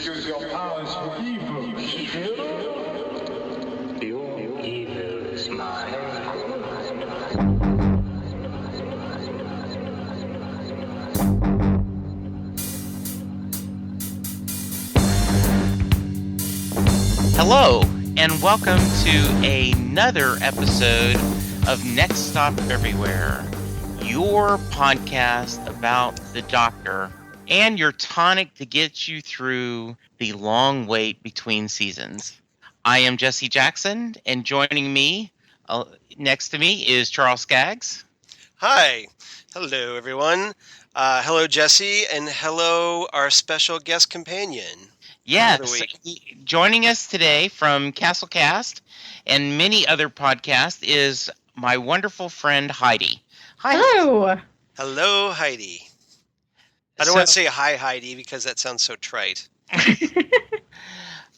Use your powers for evil, Your evil is mine. Hello, and welcome to another episode of Next Stop Everywhere, your podcast about the Doctor and your tonic to get you through the long wait between seasons. I am Jesse Jackson, and joining me next to me is Charles Skaggs. Hi. Hello, everyone. Hello, Jesse, and hello, our special guest companion. Yes, joining us today from Castlecast and many other podcasts is my wonderful friend Heidi. Hi. Hello. Hello, Heidi. I don't want to say hi, Heidi, because that sounds so trite.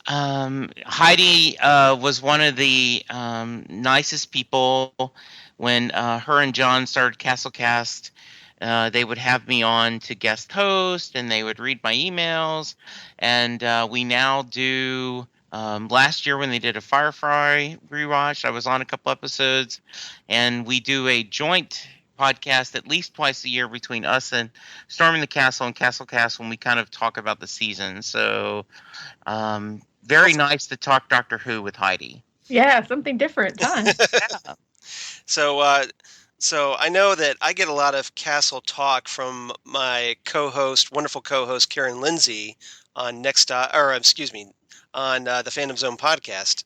Heidi was one of the nicest people when her and John started Castlecast. They would have me on to guest host, and they would read my emails. And we now do, last year when they did a Firefly rewatch, I was on a couple episodes, and we do a joint podcast at least twice a year between us and Storming the Castle and Castlecast when we kind of talk about the season. So very nice to talk Doctor Who with Heidi. Yeah, something different, huh? Yeah. So I know that I get a lot of Castle talk from my wonderful co-host Karen Lindsay on on the Fandom Zone podcast.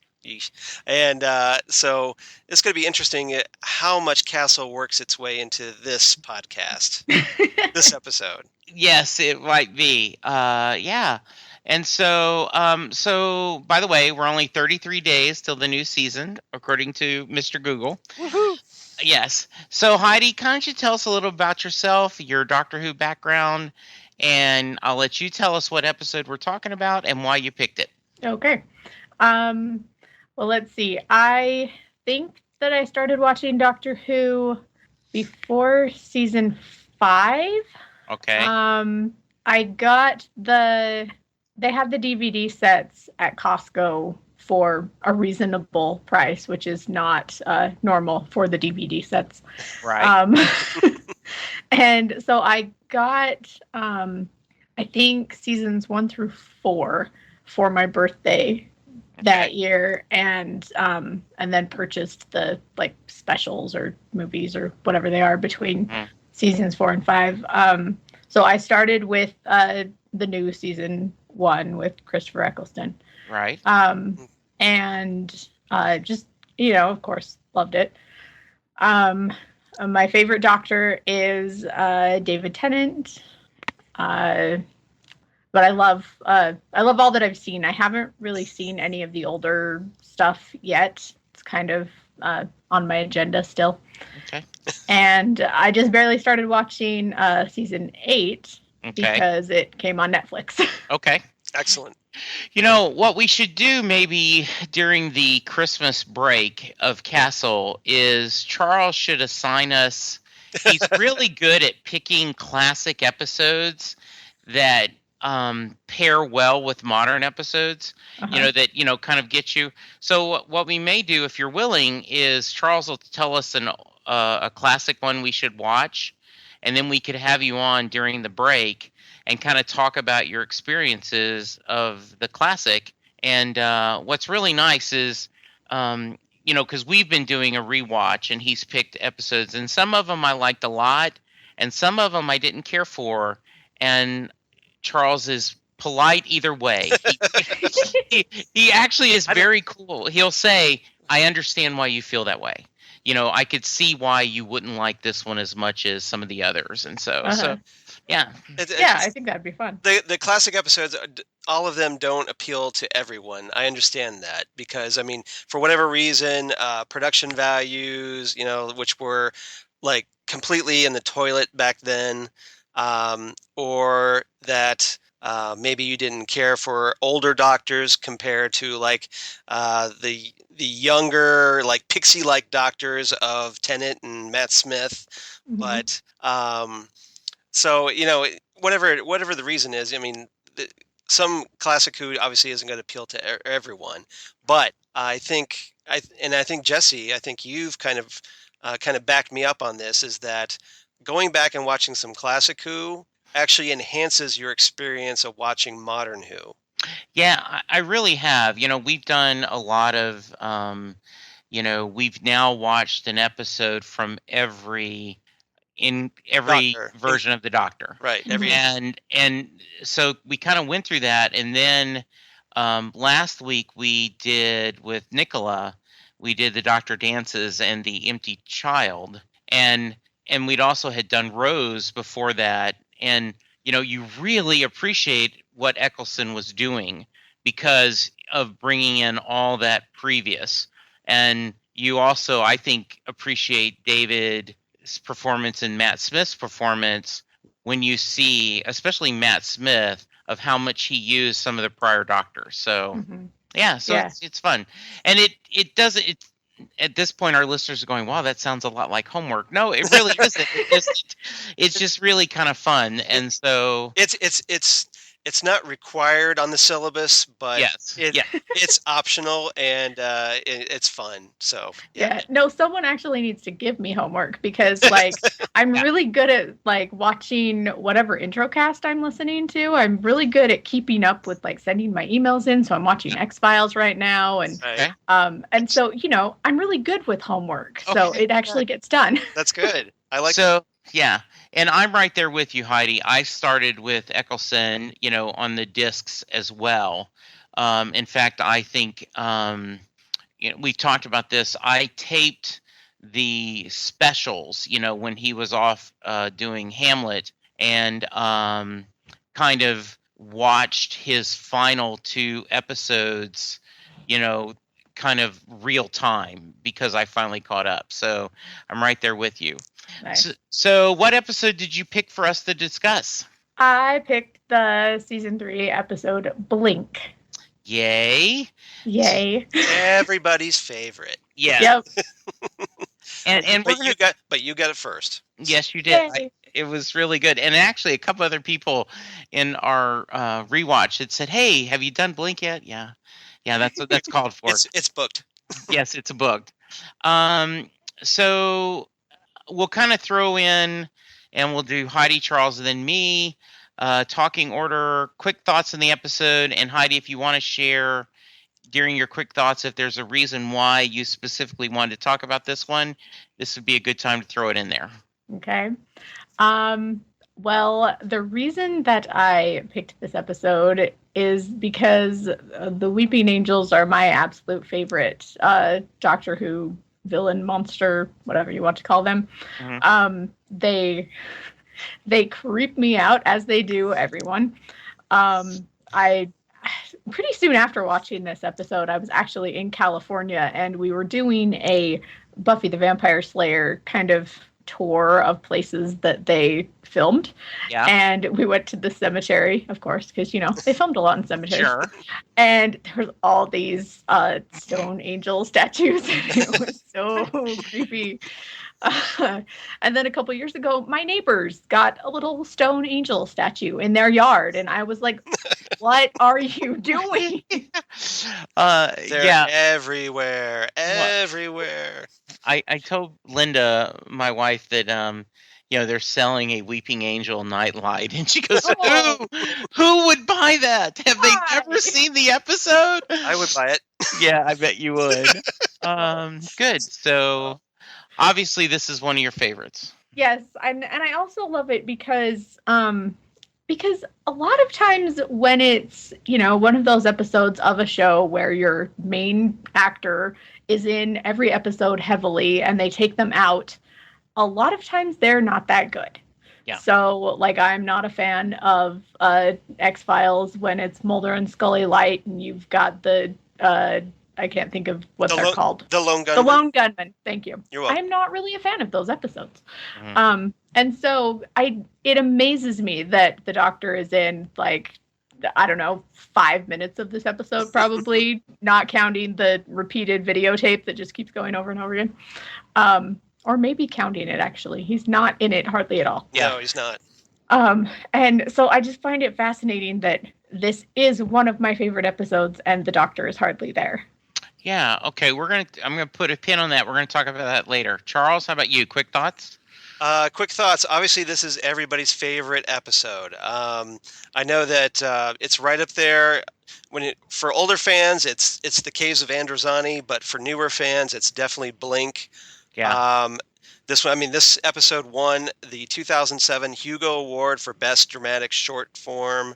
And so it's going to be interesting how much Castle works its way into this podcast, this episode. Yes, it might be. Yeah. And so, by the way, we're only 33 days till the new season, according to Mr. Google. Woohoo! Yes. So, Heidi, why don't you tell us a little about yourself, your Doctor Who background, and I'll let you tell us what episode we're talking about and why you picked it. Okay. Well, let's see. I think that I started watching Doctor Who before season 5. Okay. I got they have the DVD sets at Costco for a reasonable price, which is not normal for the DVD sets. Right. And so I got, I think seasons 1 through 4 for my birthday that year, and then purchased the specials or movies or whatever they are between seasons 4 and 5. So I started with the new season 1 with Christopher Eccleston. Right. And just, of course, loved it. My favorite Doctor is David Tennant. But I love all that I've seen. I haven't really seen any of the older stuff yet. It's kind of on my agenda still. Okay. And I just barely started watching season 8 because it came on Netflix. Okay. Excellent. What we should do maybe during the Christmas break of Castle is Charles should assign us. He's really good at picking classic episodes that pair well with modern episodes, that kind of get you. So what we may do, if you're willing, is Charles will tell us a classic one we should watch, and then we could have you on during the break and kind of talk about your experiences of the classic. And what's really nice is, because we've been doing a rewatch, and he's picked episodes, and some of them I liked a lot, and some of them I didn't care for, and Charles is polite either way. He actually is very cool. He'll say, I understand why you feel that way. I could see why you wouldn't like this one as much as some of the others. And so yeah. I think that'd be fun. The classic episodes, all of them don't appeal to everyone. I understand that because, for whatever reason, production values, which were completely in the toilet back then, or that maybe you didn't care for older Doctors compared to the younger pixie-like Doctors of Tennant and Matt Smith. Mm-hmm. But so whatever the reason is, some classic Who obviously isn't going to appeal to everyone, but I think Jesse, I think you've kind of backed me up on this, is that going back and watching some classic Who actually enhances your experience of watching modern Who. Yeah, I really have. We've done a lot of, we've now watched an episode from every Doctor. version of the Doctor. Right. And so we kind of went through that, and then last week we did with Nicola, we did the Doctor Dances and the Empty Child, and we'd also had done Rose before that, and you really appreciate what Eccleston was doing because of bringing in all that previous, and you also, I think, appreciate David's performance and Matt Smith's performance when you see, especially Matt Smith, of how much he used some of the prior Doctors. So it's fun, and it doesn't. At this point, our listeners are going, "Wow, that sounds a lot like homework." No, it really isn't. It's just really kind of fun, and so it's not required on the syllabus, but it's optional, and it's fun. So no, someone actually needs to give me homework, because I'm really good at watching whatever intro cast I'm listening to. I'm really good at keeping up with sending my emails in. So I'm watching X-Files right now, and so I'm really good with homework. So it actually gets done. That's good. I like so. Yeah, and I'm right there with you, Heidi. I started with Eccleston, on the discs as well. In fact, I think we've talked about this. I taped the specials, when he was off doing Hamlet, and kind of watched his final 2 episodes, kind of real time, because I finally caught up. So I'm right there with you. Nice. So what episode did you pick for us to discuss? I picked the season 3 episode Blink. Yay. Everybody's favorite. Yeah. Yep. and you got it first. Yes, you did. It was really good. And actually, a couple other people in our rewatch had said, "Hey, have you done Blink yet?" Yeah, that's what that's called for. It's booked. Yes, it's booked. So we'll kind of throw in, and we'll do Heidi, Charles, and then me. Talking order, quick thoughts in the episode, and Heidi, if you want to share during your quick thoughts if there's a reason why you specifically wanted to talk about this one, this would be a good time to throw it in there. Okay. Well, the reason that I picked this episode is because the Weeping Angels are my absolute favorite Doctor Who villain, monster, whatever you want to call them. Mm-hmm. They creep me out, as they do everyone. I pretty soon after watching this episode, I was actually in California, and we were doing a Buffy the Vampire Slayer kind of tour of places that they filmed. Yeah. And we went to the cemetery, of course, because, they filmed a lot in cemeteries. Sure. And there was all these stone angel statues. It was so creepy. And then a couple years ago, my neighbors got a little stone angel statue in their yard, and I was like, "What are you doing?" They're everywhere. I told Linda, my wife, that they're selling a Weeping Angel nightlight, and she goes, "Who would buy that? Have they never seen the episode?" I would buy it. Yeah, I bet you would. Good. So. Obviously, this is one of your favorites. Yes, and I also love it because a lot of times when it's, one of those episodes of a show where your main actor is in every episode heavily and they take them out, a lot of times they're not that good. Yeah. So, I'm not a fan of X-Files when it's Mulder and Scully light and you've got the... I can't think of what they're called. The Lone Gunman. The Lone Gunman. Thank you. You're welcome. I'm not really a fan of those episodes. Mm-hmm. And so it amazes me that the Doctor is in 5 minutes of this episode, probably, not counting the repeated videotape that just keeps going over and over again. Or maybe counting it, actually. He's not in it hardly at all. Yeah. No, he's not. And so I just find it fascinating that this is one of my favorite episodes, and the Doctor is hardly there. Yeah. Okay. I'm gonna put a pin on that. We're gonna talk about that later. Charles, how about you? Quick thoughts? Quick thoughts. Obviously, this is everybody's favorite episode. I know that it's right up there. For older fans, it's the Caves of Androzani, but for newer fans, it's definitely Blink. Yeah. This episode won the 2007 Hugo Award for Best Dramatic Short Form.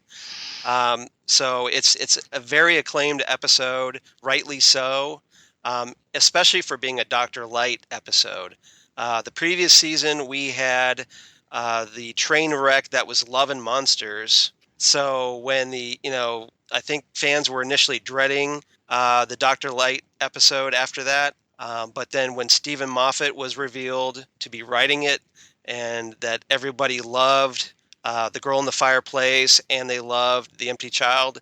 So it's a very acclaimed episode, rightly so, especially for being a Dr. Light episode. The previous season, we had the train wreck that was Love and Monsters. So when I think fans were initially dreading the Dr. Light episode after that. But then when Stephen Moffat was revealed to be writing it, and that everybody loved The Girl in the Fireplace, and they loved The Empty Child,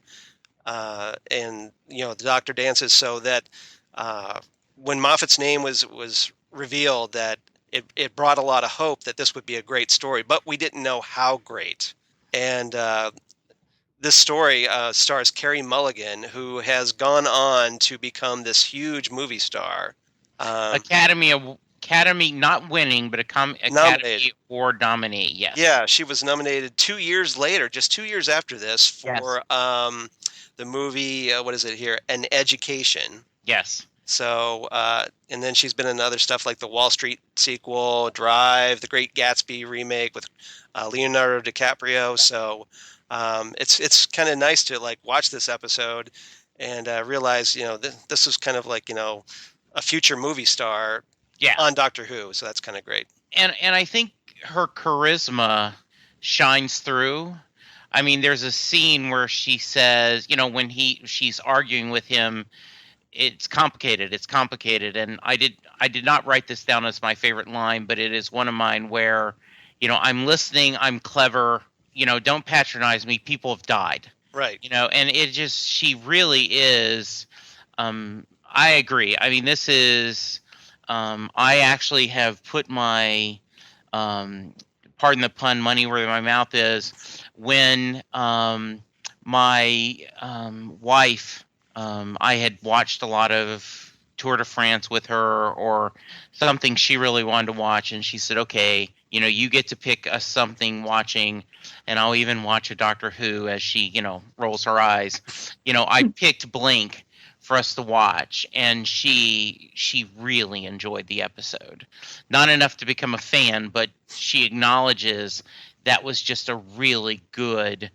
and the Doctor Dances, so that when Moffat's name was revealed, that it brought a lot of hope that this would be a great story, but we didn't know how great. And this story stars Carey Mulligan, who has gone on to become this huge movie star. Academy not winning, but Academy Award nominee. Yes. Yeah, she was nominated 2 years later, just 2 years after this, for the movie. What is it here? An Education. Yes. So, and then she's been in other stuff like the Wall Street sequel, Drive, The Great Gatsby remake with Leonardo DiCaprio. So, it's kind of nice to watch this episode and realize this is kind of a future movie star on Doctor Who. So that's kind of great. And I think her charisma shines through. I mean, there's a scene where she says, when she's arguing with him, it's complicated. And I did not write this down as my favorite line, but it is one of mine where, I'm listening, I'm clever, don't patronize me. People have died. Right. And she really is, I agree. I mean, this is, I actually have put my, pardon the pun, money where my mouth is, when my wife, I had watched a lot of Tour de France with her or something she really wanted to watch, and she said, okay, you get to pick us something watching, and I'll even watch a Doctor Who as she, rolls her eyes. I picked Blink for us to watch, and she really enjoyed the episode. Not enough to become a fan, but she acknowledges that was just a really good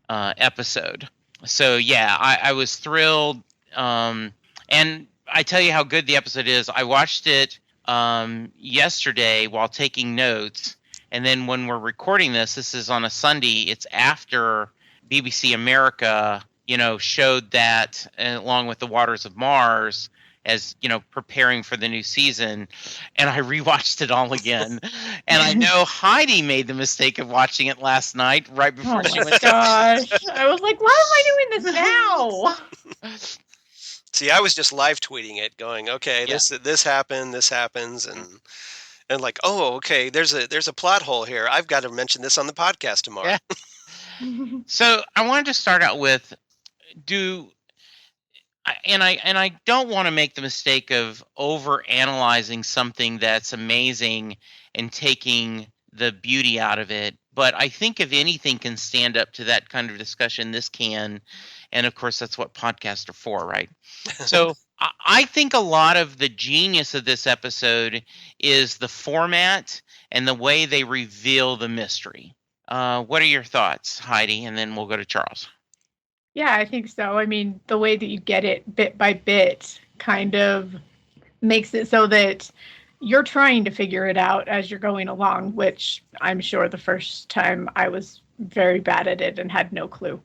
episode. So yeah, I was thrilled, and I tell you how good the episode is. I watched it yesterday while taking notes, and then when we're recording this is on a Sunday. It's after BBC America showed that, along with The Waters of Mars, as preparing for the new season, and I rewatched it all again. And I know Heidi made the mistake of watching it last night right before she went. Gosh, I was like, why am I doing this now? See, I was just live tweeting it, going, okay, this happened, this happens, and oh, okay, there's a plot hole here. I've got to mention this on the podcast tomorrow. Yeah. So I wanted to start out with, I don't want to make the mistake of over analyzing something that's amazing and taking the beauty out of it. But I think if anything can stand up to that kind of discussion, this can. And of course, that's what podcasts are for, right? So I think a lot of the genius of this episode is the format and the way they reveal the mystery. What are your thoughts, Heidi? And then we'll go to Charles. Yeah, I think so. I mean, the way that you get it bit by bit kind of makes it so that you're trying to figure it out as you're going along, which I'm sure the first time I was very bad at it and had no clue.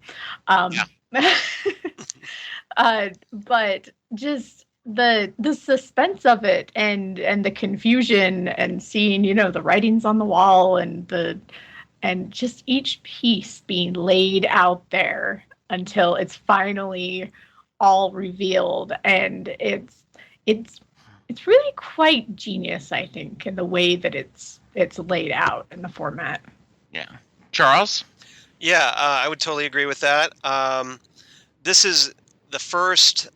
But just the suspense of it and the confusion and seeing, the writings on the wall and just each piece being laid out there until it's finally all revealed, and it's really quite genius, I think, in the way that it's laid out in the format. Yeah, Charles. Yeah, I would totally agree with that. This is the first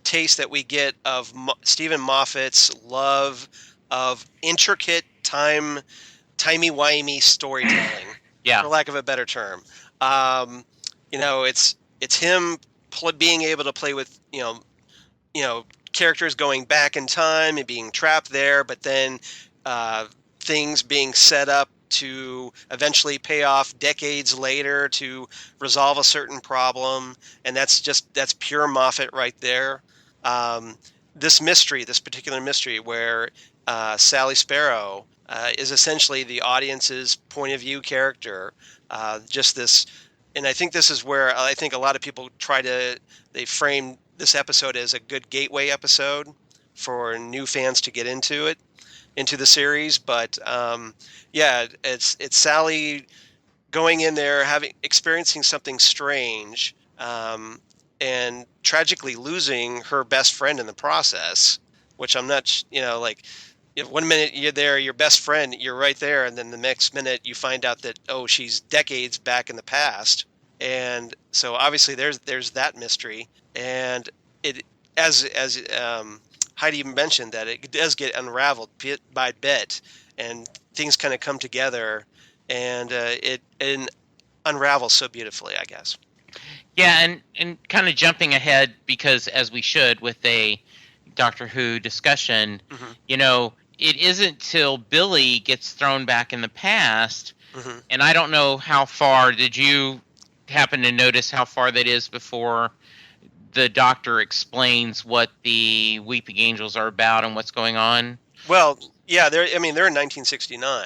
taste that we get of Stephen Moffat's love of intricate timey-wimey storytelling, Yeah. for lack of a better term. Um, it's him being able to play with characters going back in time and being trapped there, but then things being set up to eventually pay off decades later to resolve a certain problem, and that's pure Moffat right there. Um, this particular mystery, where Sally Sparrow is essentially the audience's point of view character, just this, and I think this is where I think a lot of people they frame this episode as a good gateway episode for new fans to get into the series. But yeah, it's Sally going in there, experiencing something strange, and tragically losing her best friend in the process. Which I'm not, like, if 1 minute you're there, your best friend, you're right there, and then the next minute you find out that, oh, she's decades back in the past. And so obviously there's that mystery, and it as Heidi mentioned, that it does get unraveled bit by bit, and things kind of come together, and it unravels so beautifully, I guess. Yeah, and kind of jumping ahead, because as we should with a Doctor Who discussion, it isn't till Billy gets thrown back in the past, and I don't know how far. Did you happen to notice how far that is before the Doctor explains what the Weeping Angels are about and what's going on? Well, yeah, they're in 1969.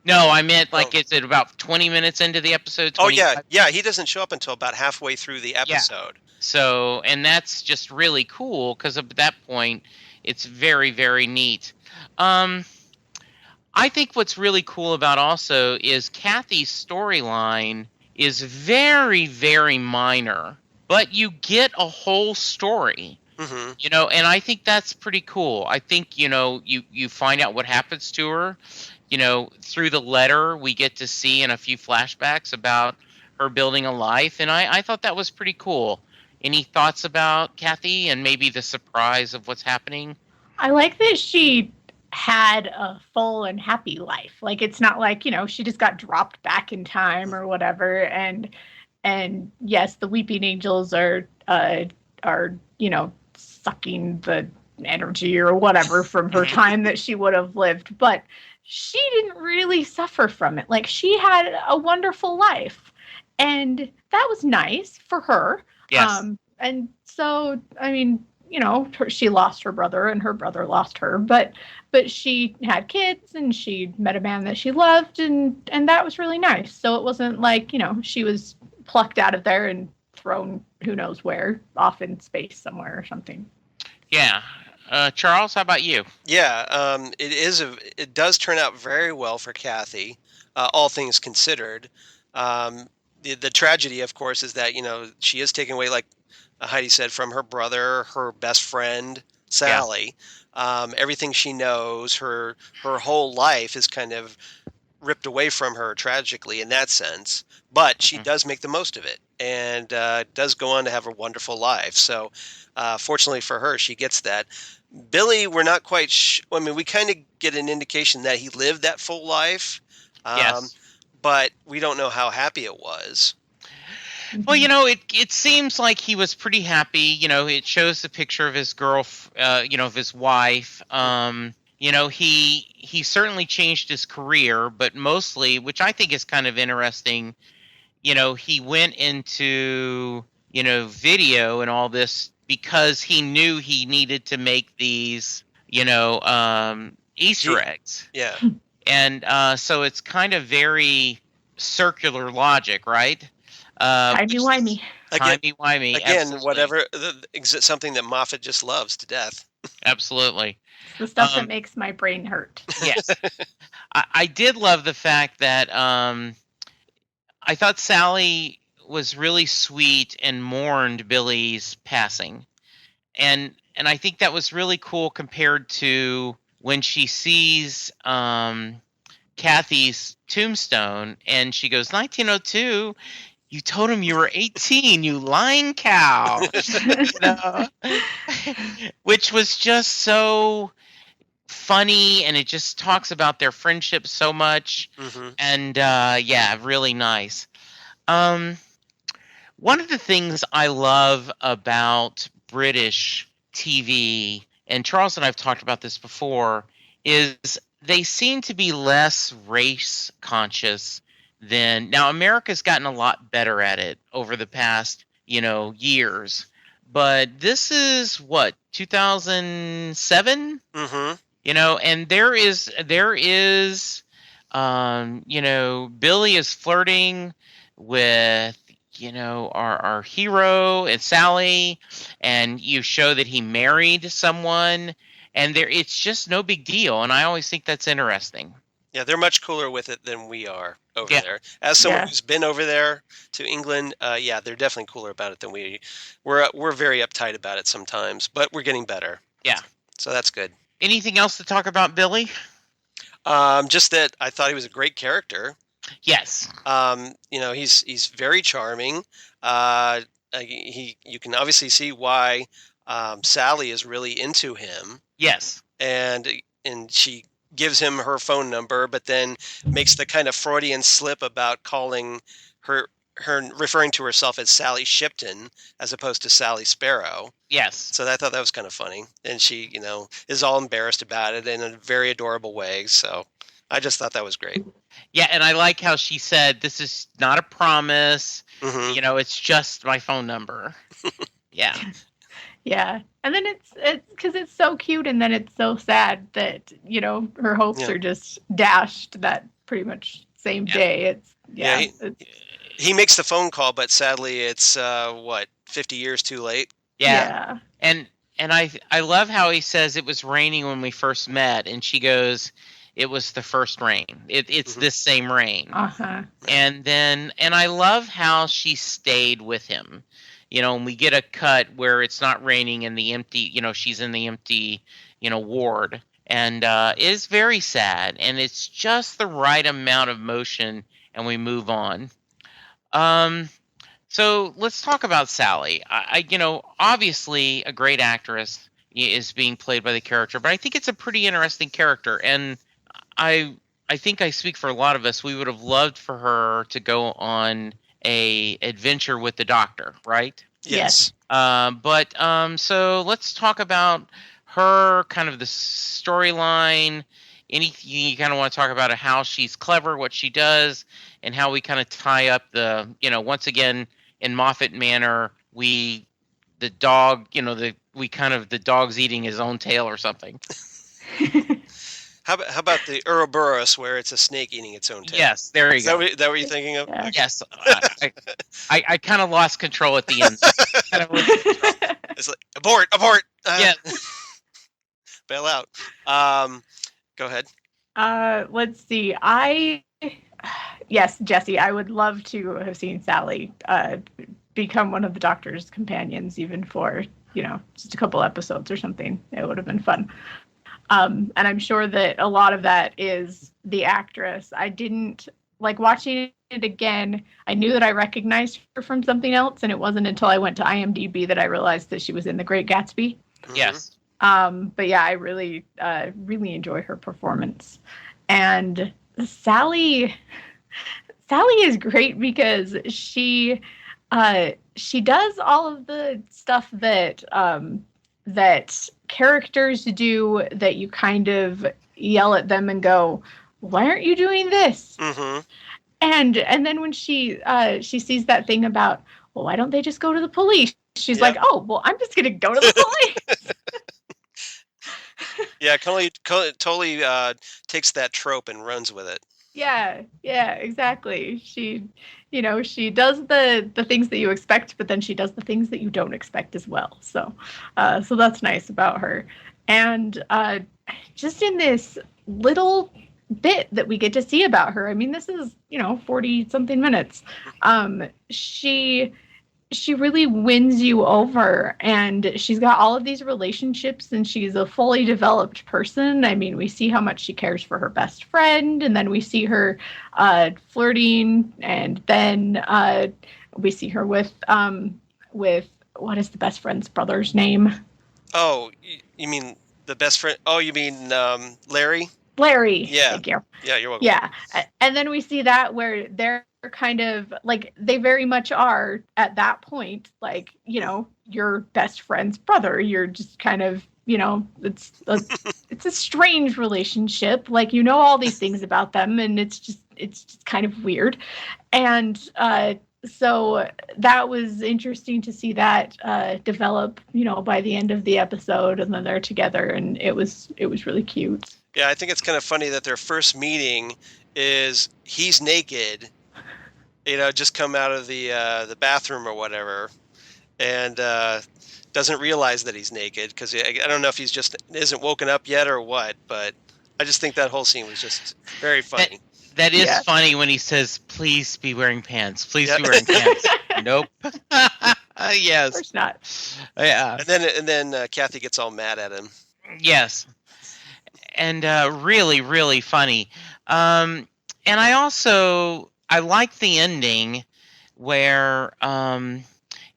No, I meant is it about 20 minutes into the episode? 25? Oh yeah, he doesn't show up until about halfway through the episode. Yeah. So, and that's just really cool, because at that point, it's very, very neat. I think what's really cool about also is Kathy's storyline is very, very minor, but you get a whole story. And I think that's pretty cool. I think, you find out what happens to her. Through the letter, we get to see in a few flashbacks about her building a life, and I thought that was pretty cool. Any thoughts about Kathy and maybe the surprise of what's happening? I like that she had a full and happy life. Like, it's not like, she just got dropped back in time or whatever. And yes, the Weeping Angels are sucking the energy or whatever from her time that she would have lived, but she didn't really suffer from it. Like, she had a wonderful life, and that was nice for her. Yes. And so, she lost her brother and her brother lost her, but she had kids and she met a man that she loved, and that was really nice. So it wasn't like, she was plucked out of there and thrown who knows where, off in space somewhere or something. Yeah. Charles, how about you? Yeah, it does turn out very well for Kathy, all things considered. The tragedy, of course, is that, she is taken away, like Heidi said, from her brother, her best friend, Sally. Yeah. Everything she knows, her whole life is kind of ripped away from her tragically in that sense. But she does make the most of it, and does go on to have a wonderful life. So fortunately for her, she gets that. Billy, we're not quite we kind of get an indication that he lived that full life. Yes. But we don't know how happy it was. Well, it seems like he was pretty happy. It shows the picture of his of his wife. He certainly changed his career, but mostly, which I think is kind of interesting, he went into, video and all this because he knew he needed to make these, Easter eggs. Yeah. And so it's kind of very circular logic, right? Timey-wimey. Timey-wimey. Again, absolutely. whatever, something that Moffat just loves to death. Absolutely. The stuff that makes my brain hurt. Yes. I did love the fact that I thought Sally was really sweet and mourned Billy's passing. And I think that was really cool compared to when she sees Kathy's tombstone, and she goes, 1902. You told him you were 18, you lying cow. Which was just so funny, and it just talks about their friendship so much. Mm-hmm. And really nice. One of the things I love about British TV, and Charles and I have talked about this before, is they seem to be less race conscious than now. America's gotten a lot better at it over the past, years. But this is what, 2007? Mm-hmm. And there is Billy is flirting with our hero and Sally, and you show that he married someone, and it's just no big deal. And I always think that's interesting. Yeah, they're much cooler with it than we are over there. As someone who's been over there to England, they're definitely cooler about it than we. We're very uptight about it sometimes, but we're getting better. Yeah, so that's good. Anything else to talk about Billy? Just that I thought he was a great character. Yes. He's very charming. You can obviously see why Sally is really into him. Yes. And she gives him her phone number, but then makes the kind of Freudian slip about calling her referring to herself as Sally Shipton as opposed to Sally Sparrow. Yes. So I thought that was kind of funny. And she, is all embarrassed about it in a very adorable way. So I just thought that was great. Yeah, and I like how she said, this is not a promise. Mm-hmm. It's just my phone number. Yeah. Yeah. And then it's because it's so cute, and then it's so sad that, her hopes are just dashed that pretty much same day. He makes the phone call, but sadly it's 50 years too late. Yeah. And I love how he says it was raining when we first met, and she goes, it was the first rain. It's this same rain. Uh-huh. And I love how she stayed with him. And we get a cut where it's not raining in the empty, she's in the empty, ward. And it's very sad. And it's just the right amount of motion, and we move on. So let's talk about Sally. Obviously a great actress is being played by the character, but I think it's a pretty interesting character. And I think I speak for a lot of us. We would have loved for her to go on a adventure with the Doctor, right? Yes. So let's talk about her, kind of the storyline. Anything you kind of want to talk about how she's clever, what she does, and how we kind of tie up the, once again in Moffat manner, the dog's eating his own tail or something. How about the Ouroboros, where it's a snake eating its own tail? Yes, there you go. Is that what you're thinking of? Yeah. Yes, I kind of lost control at the end. It's like abort. Yeah. Bail out. Go ahead. Let's see. Yes, Jesse, I would love to have seen Sally become one of the Doctor's companions, even for, just a couple episodes or something. It would have been fun. And I'm sure that a lot of that is the actress. I didn't like watching it again. I knew that I recognized her from something else, and it wasn't until I went to IMDb that I realized that she was in The Great Gatsby. Yes. But yeah, I really enjoy her performance. And Sally is great because she does all of the stuff that that characters do, that you kind of yell at them and go, why aren't you doing this? Mm-hmm. And then when she sees that thing about, well, why don't they just go to the police? She's like, oh, well, I'm just going to go to the police. Yeah, totally takes that trope and runs with it. Yeah, exactly. She does the things that you expect, but then she does the things that you don't expect as well. So that's nice about her. And just in this little bit that we get to see about her, I mean, this is 40 something minutes. She she really wins you over, and she's got all of these relationships, and she's a fully developed person. I mean, we see how much she cares for her best friend, and then we see her flirting, and then we see her with what is the best friend's brother's name? Oh, you mean the best friend? Oh, you mean Larry? Larry. Yeah. Thank you. Yeah, you're welcome. Yeah. And then we see that where they're kind of like, they very much are at that point, like, you know, your best friend's brother. You're just kind of, you know, it's a strange relationship. Like, you know, all these things about them, and it's just kind of weird. And so that was interesting to see that develop, you know, by the end of the episode, and then they're together, and it was really cute. Yeah, I think it's kind of funny that their first meeting is he's naked, you know, just come out of the bathroom or whatever, and doesn't realize that he's naked because I don't know if he's just isn't woken up yet or what, but I just think that whole scene was just very funny. That is funny when he says, "Please be wearing pants. Please be wearing pants." Nope. Yes. Of course not. Yeah. And then Kathy gets all mad at him. Yes. And really, really funny. And I like the ending where,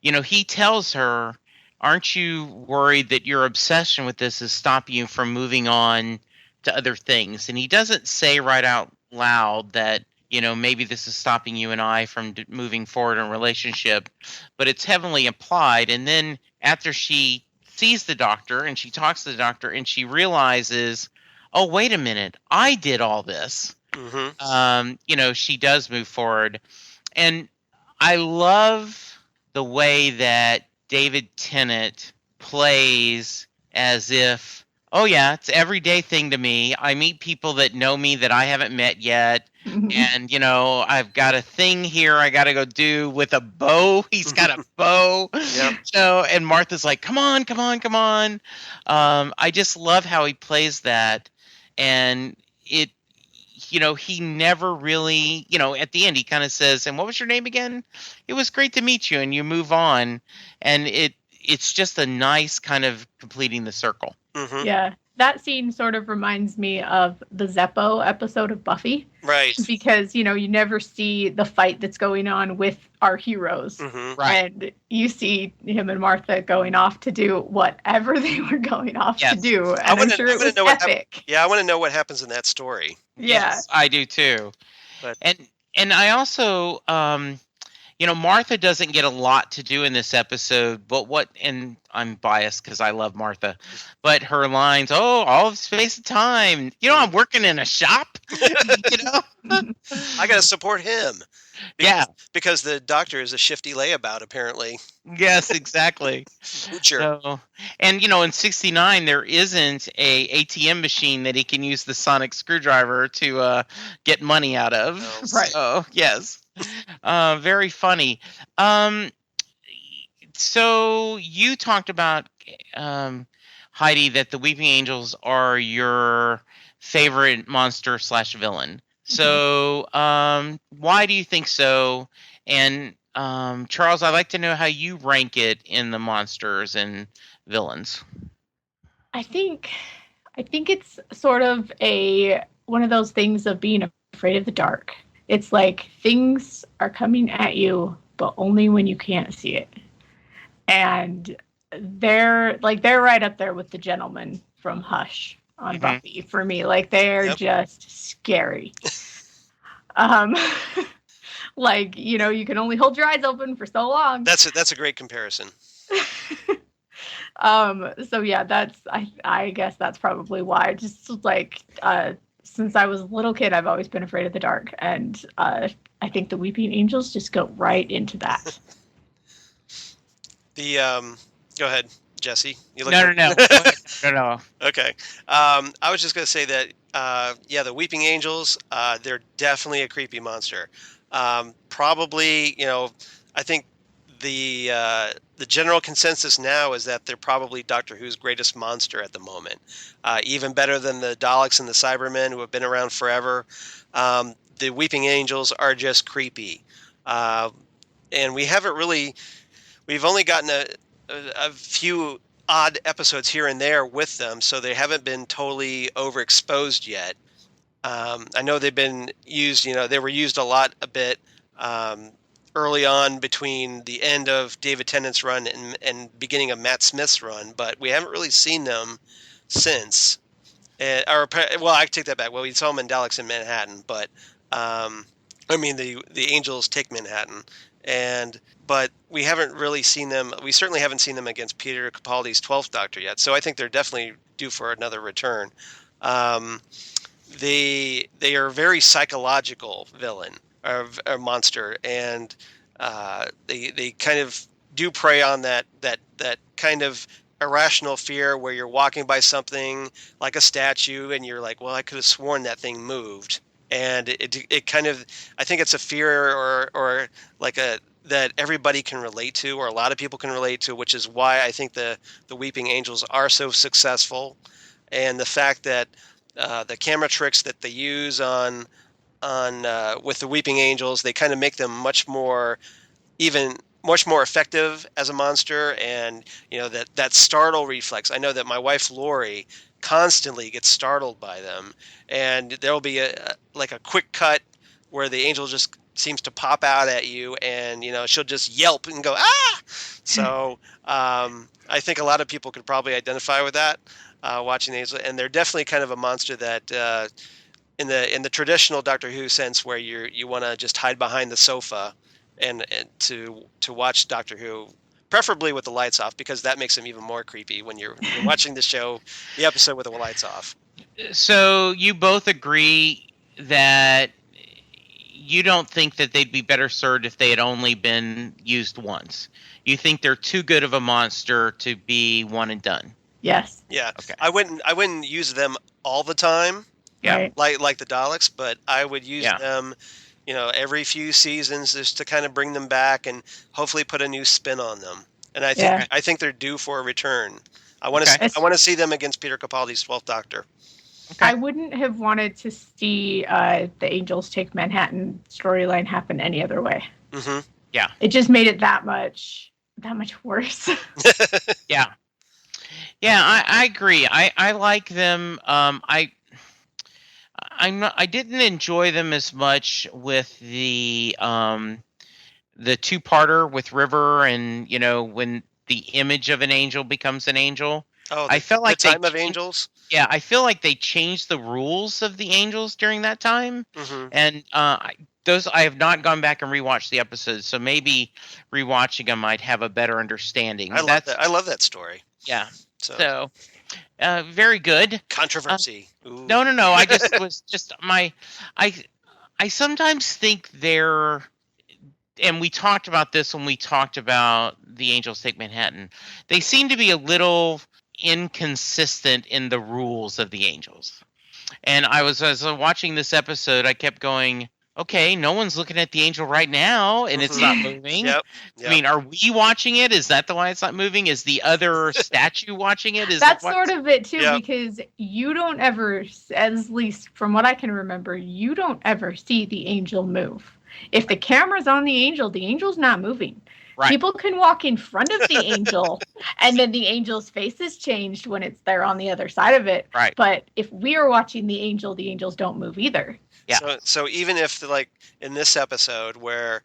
you know, he tells her, "Aren't you worried that your obsession with this is stopping you from moving on to other things?" And he doesn't say right out loud that, you know, maybe this is stopping you and I from moving forward in a relationship, but it's heavily implied. And then after she sees the doctor and she talks to the doctor and she realizes, oh, wait a minute, I did all this. Mm-hmm. You know, she does move forward. And I love the way that David Tennant plays as if, oh yeah, it's an everyday thing to me. I meet people that know me that I haven't met yet. And, you know, I've got a thing here I got to go do with a bow. He's got a bow. Yep. So, and Martha's like, come on, come on, come on. I just love how he plays that. And it, you know, he never really, you know, at the end, he kind of says, and what was your name again? It was great to meet you. And you move on. And it's just a nice kind of completing the circle. Mm-hmm. Yeah. That scene sort of reminds me of the Zeppo episode of Buffy. Right. Because, you know, you never see the fight that's going on with our heroes. Mm-hmm. Right. And you see him and Martha going off to do whatever they were going off to do. And I'm sure it was epic. I want to know what happens in that story. Yeah. Yes, I do too. But, and I also, you know, Martha doesn't get a lot to do in this episode, but and I'm biased because I love Martha, but her lines, oh, all space and time. You know, I'm working in a shop, you know. I got to support him. Yeah. Because the doctor is a shifty layabout, apparently. Yes, exactly. Sure. So, and, you know, in 69, there isn't a ATM machine that he can use the sonic screwdriver to get money out of. No. Right. So, yes. Very funny. So you talked about, Heidi, that the Weeping Angels are your favorite monster / villain. So why do you think so? And Charles, I'd like to know how you rank it in the monsters and villains. I think it's sort of one of those things of being afraid of the dark. It's like things are coming at you, but only when you can't see it. And they're right up there with the gentleman from Hush on Buffy for me. Like, they're just scary. Like, you know, you can only hold your eyes open for so long. That's a great comparison. So yeah, I guess that's probably why. Just like since I was a little kid, I've always been afraid of the dark, and I think the Weeping Angels just go right into that. Go ahead, Jesse. No. Okay. I was just going to say that, the Weeping Angels, they're definitely a creepy monster. Probably, you know, I think the general consensus now is that they're probably Doctor Who's greatest monster at the moment. Even better than the Daleks and the Cybermen, who have been around forever. The Weeping Angels are just creepy. And we haven't really we've only gotten a few odd episodes here and there with them, so they haven't been totally overexposed yet. I know they've been used, they were used a bit early on between the end of David Tennant's run and beginning of Matt Smith's run, but we haven't really seen them since. I take that back. Well, we saw them in Daleks in Manhattan, but the Angels take Manhattan, but we haven't really seen them. We certainly haven't seen them against Peter Capaldi's 12th Doctor yet. So I think they're definitely due for another return. They are a very psychological villain or monster, and they kind of do prey on that kind of irrational fear where you're walking by something like a statue and you're like, well, I could have sworn that thing moved. And it kind of, I think it's a fear or like that everybody can relate to, or a lot of people can relate to, which is why I think the Weeping Angels are so successful. And the fact that the camera tricks that they use on with the Weeping Angels, they kind of make them much more effective as a monster. And that startle reflex. I know that my wife Lori constantly gets startled by them, and there'll be a quick cut where the angel just seems to pop out at you, and she'll just yelp and go ah. So I think a lot of people could probably identify with that watching the angel, and they're definitely kind of a monster that in the traditional Doctor Who sense, where you want to just hide behind the sofa and to watch Doctor Who, preferably with the lights off, because that makes them even more creepy when you're watching the episode with the lights off. So you both agree that you don't think that they'd be better served if they had only been used once. You think they're too good of a monster to be one and done. Yes. Yeah. Okay. I wouldn't use them all the time. Yeah. Right. Like the Daleks, but I would use them every few seasons, just to kind of bring them back and hopefully put a new spin on them. And I think they're due for a return. I want to see them against Peter Capaldi's 12th Doctor. Okay. I wouldn't have wanted to see the Angels Take Manhattan storyline happen any other way. Mm-hmm. Yeah. It just made it that much worse. Yeah. Yeah, I agree. I like them. I didn't enjoy them as much with the two-parter with River, and when the image of an angel becomes an angel. Oh, I felt like the time of angels. Yeah, I feel like they changed the rules of the angels during that time, and I have not gone back and rewatched the episodes, so maybe rewatching them might have a better understanding. I love that. I love that story. Yeah. So very good. Controversy. No. I just was just I sometimes think they're, and we talked about this when we talked about the Angels Take Manhattan. They seem to be a little inconsistent in the rules of the Angels. And as I was watching this episode, I kept going, okay, no one's looking at the angel right now, and it's not moving. Yep. I mean, are we watching it? Is that the why it's not moving? Is the other statue watching it? That's sort of it, too, because you don't ever, at least from what I can remember, you don't ever see the angel move. If the camera's on the angel's not moving. Right. People can walk in front of the angel, and then the angel's face is changed when it's there on the other side of it. Right. But if we are watching the angels don't move either. Yeah. So even if, like in this episode where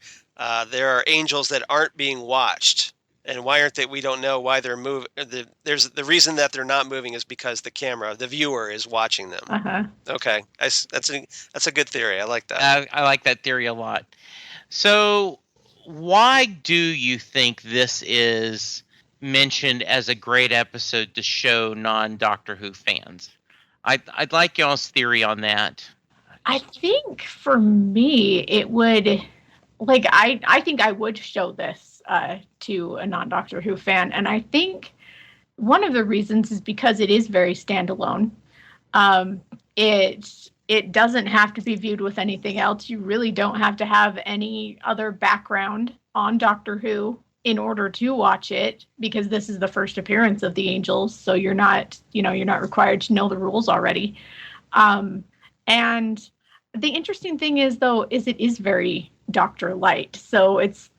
there are angels that aren't being watched, and why aren't they? We don't know why they're moving. There's the reason that they're not moving is because the viewer, is watching them. Uh-huh. Okay, that's a good theory. I like that. I like that theory a lot. So, why do you think this is mentioned as a great episode to show non-Doctor Who fans? I'd like y'all's theory on that. I think for me, it would, I think I would show this to a non-Doctor Who fan. And I think one of the reasons is because it is very standalone. It doesn't have to be viewed with anything else. You really don't have to have any other background on Doctor Who in order to watch it, because this is the first appearance of the Angels. So you're not required to know the rules already. And the interesting thing is, though, is it is very Doctor Light. So it's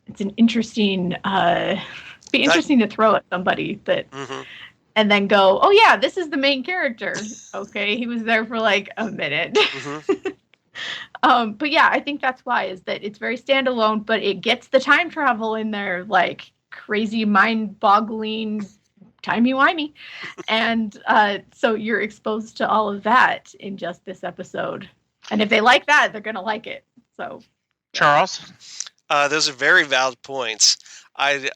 it's an interesting be interesting to throw at somebody that and then go, oh yeah, this is the main character. Okay, he was there for like a minute. But yeah, I think that's why, is that it's very standalone, but it gets the time travel in there, like crazy, mind-boggling, timey-wimey. And so you're exposed to all of that in just this episode. And if they like that, they're going to like it. So, Charles? Those are very valid points. I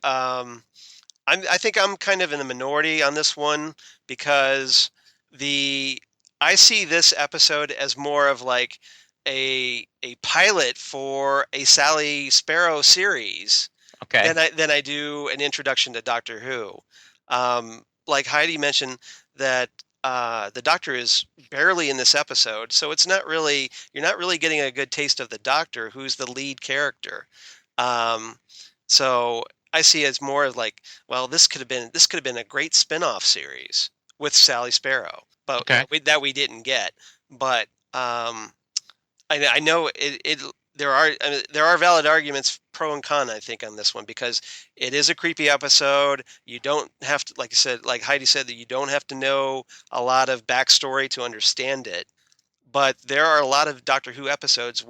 think I'm kind of in the minority on this one, because I see this episode as more of like a pilot for a Sally Sparrow series, Okay. than I do an introduction to Doctor Who. Like Heidi mentioned, that the Doctor is barely in this episode, so you're not really getting a good taste of the Doctor, who's the lead character. So I see it as more of like, well, this could have been a great spin-off series with Sally Sparrow, but that we didn't get. But I know there are valid arguments pro and con, I think, on this one, because it is a creepy episode. You don't have to, like Heidi said, that you don't have to know a lot of backstory to understand it. But there are a lot of Doctor Who episodes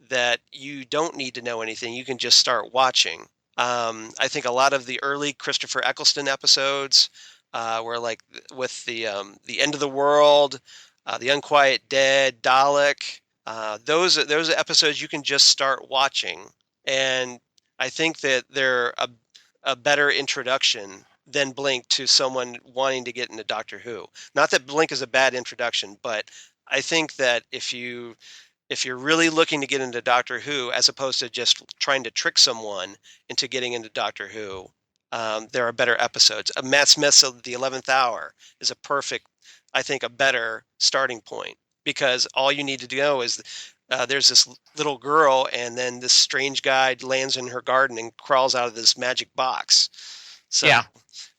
that you don't need to know anything. You can just start watching. I think a lot of the early Christopher Eccleston episodes, were like with the End of the World, the Unquiet Dead, Dalek. Those episodes you can just start watching, and I think that they're a better introduction than Blink to someone wanting to get into Doctor Who. Not that Blink is a bad introduction, but I think that if you're really looking to get into Doctor Who, as opposed to just trying to trick someone into getting into Doctor Who, there are better episodes. Matt Smith's The 11th Hour is a better starting point, because all you need to know is there's this little girl, and then this strange guy lands in her garden and crawls out of this magic box. So, yeah.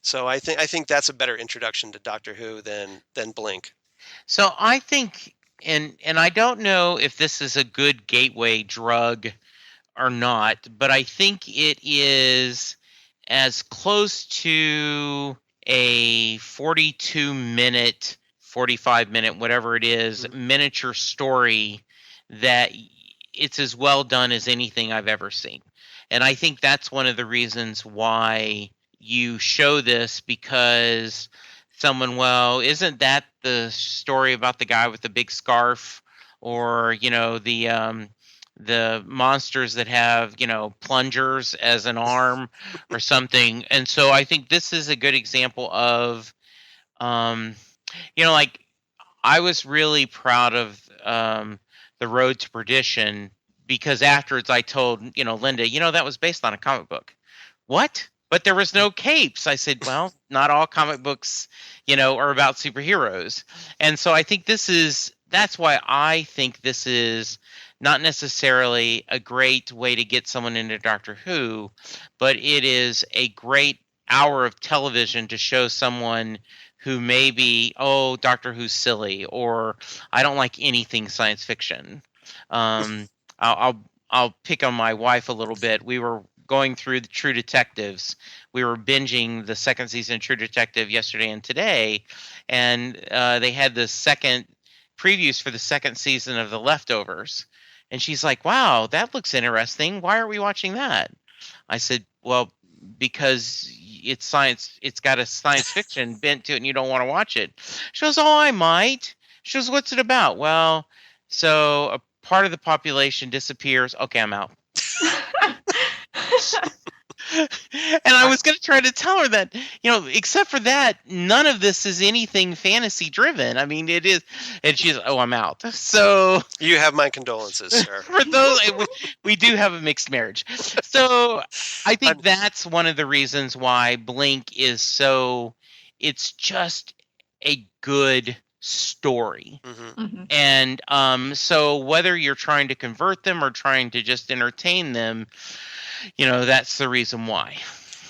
So I think that's a better introduction to Doctor Who than Blink. So I think, and I don't know if this is a good gateway drug or not, but I think it is as close to a 42-minute, 45-minute, whatever it is, miniature story that it's as well done as anything I've ever seen. And I think that's one of the reasons why you show this, because someone, well, isn't that the story about the guy with the big scarf, or, the monsters that have, plungers as an arm or something. And so I think this is a good example of, like, I was really proud of The Road to Perdition, because afterwards I told, Linda, that was based on a comic book. What? But there was no capes. I said, well, not all comic books, are about superheroes. And so I think that's why I think this is not necessarily a great way to get someone into Doctor Who, but it is a great hour of television to show someone who may be, oh, Doctor Who's silly, or I don't like anything science fiction. I'll pick on my wife a little bit. We were going through the True Detectives. We were binging the second season of True Detective yesterday and today, and they had the second previews for the second season of The Leftovers. And she's like, wow, that looks interesting. Why are we watching that? I said, well, because it's science. It's got a science fiction bent to it, and you don't want to watch it. She goes, oh, I might. She goes, what's it about? Well, so a part of the population disappears. Okay, I'm out. And I was going to try to tell her that, except for that, none of this is anything fantasy driven. I mean, it is. And she's, oh, I'm out. So you have my condolences, sir. For those, we do have a mixed marriage. So I think that's one of the reasons why Blink is so, it's just a good story. And so whether you're trying to convert them or trying to just entertain them, that's the reason why.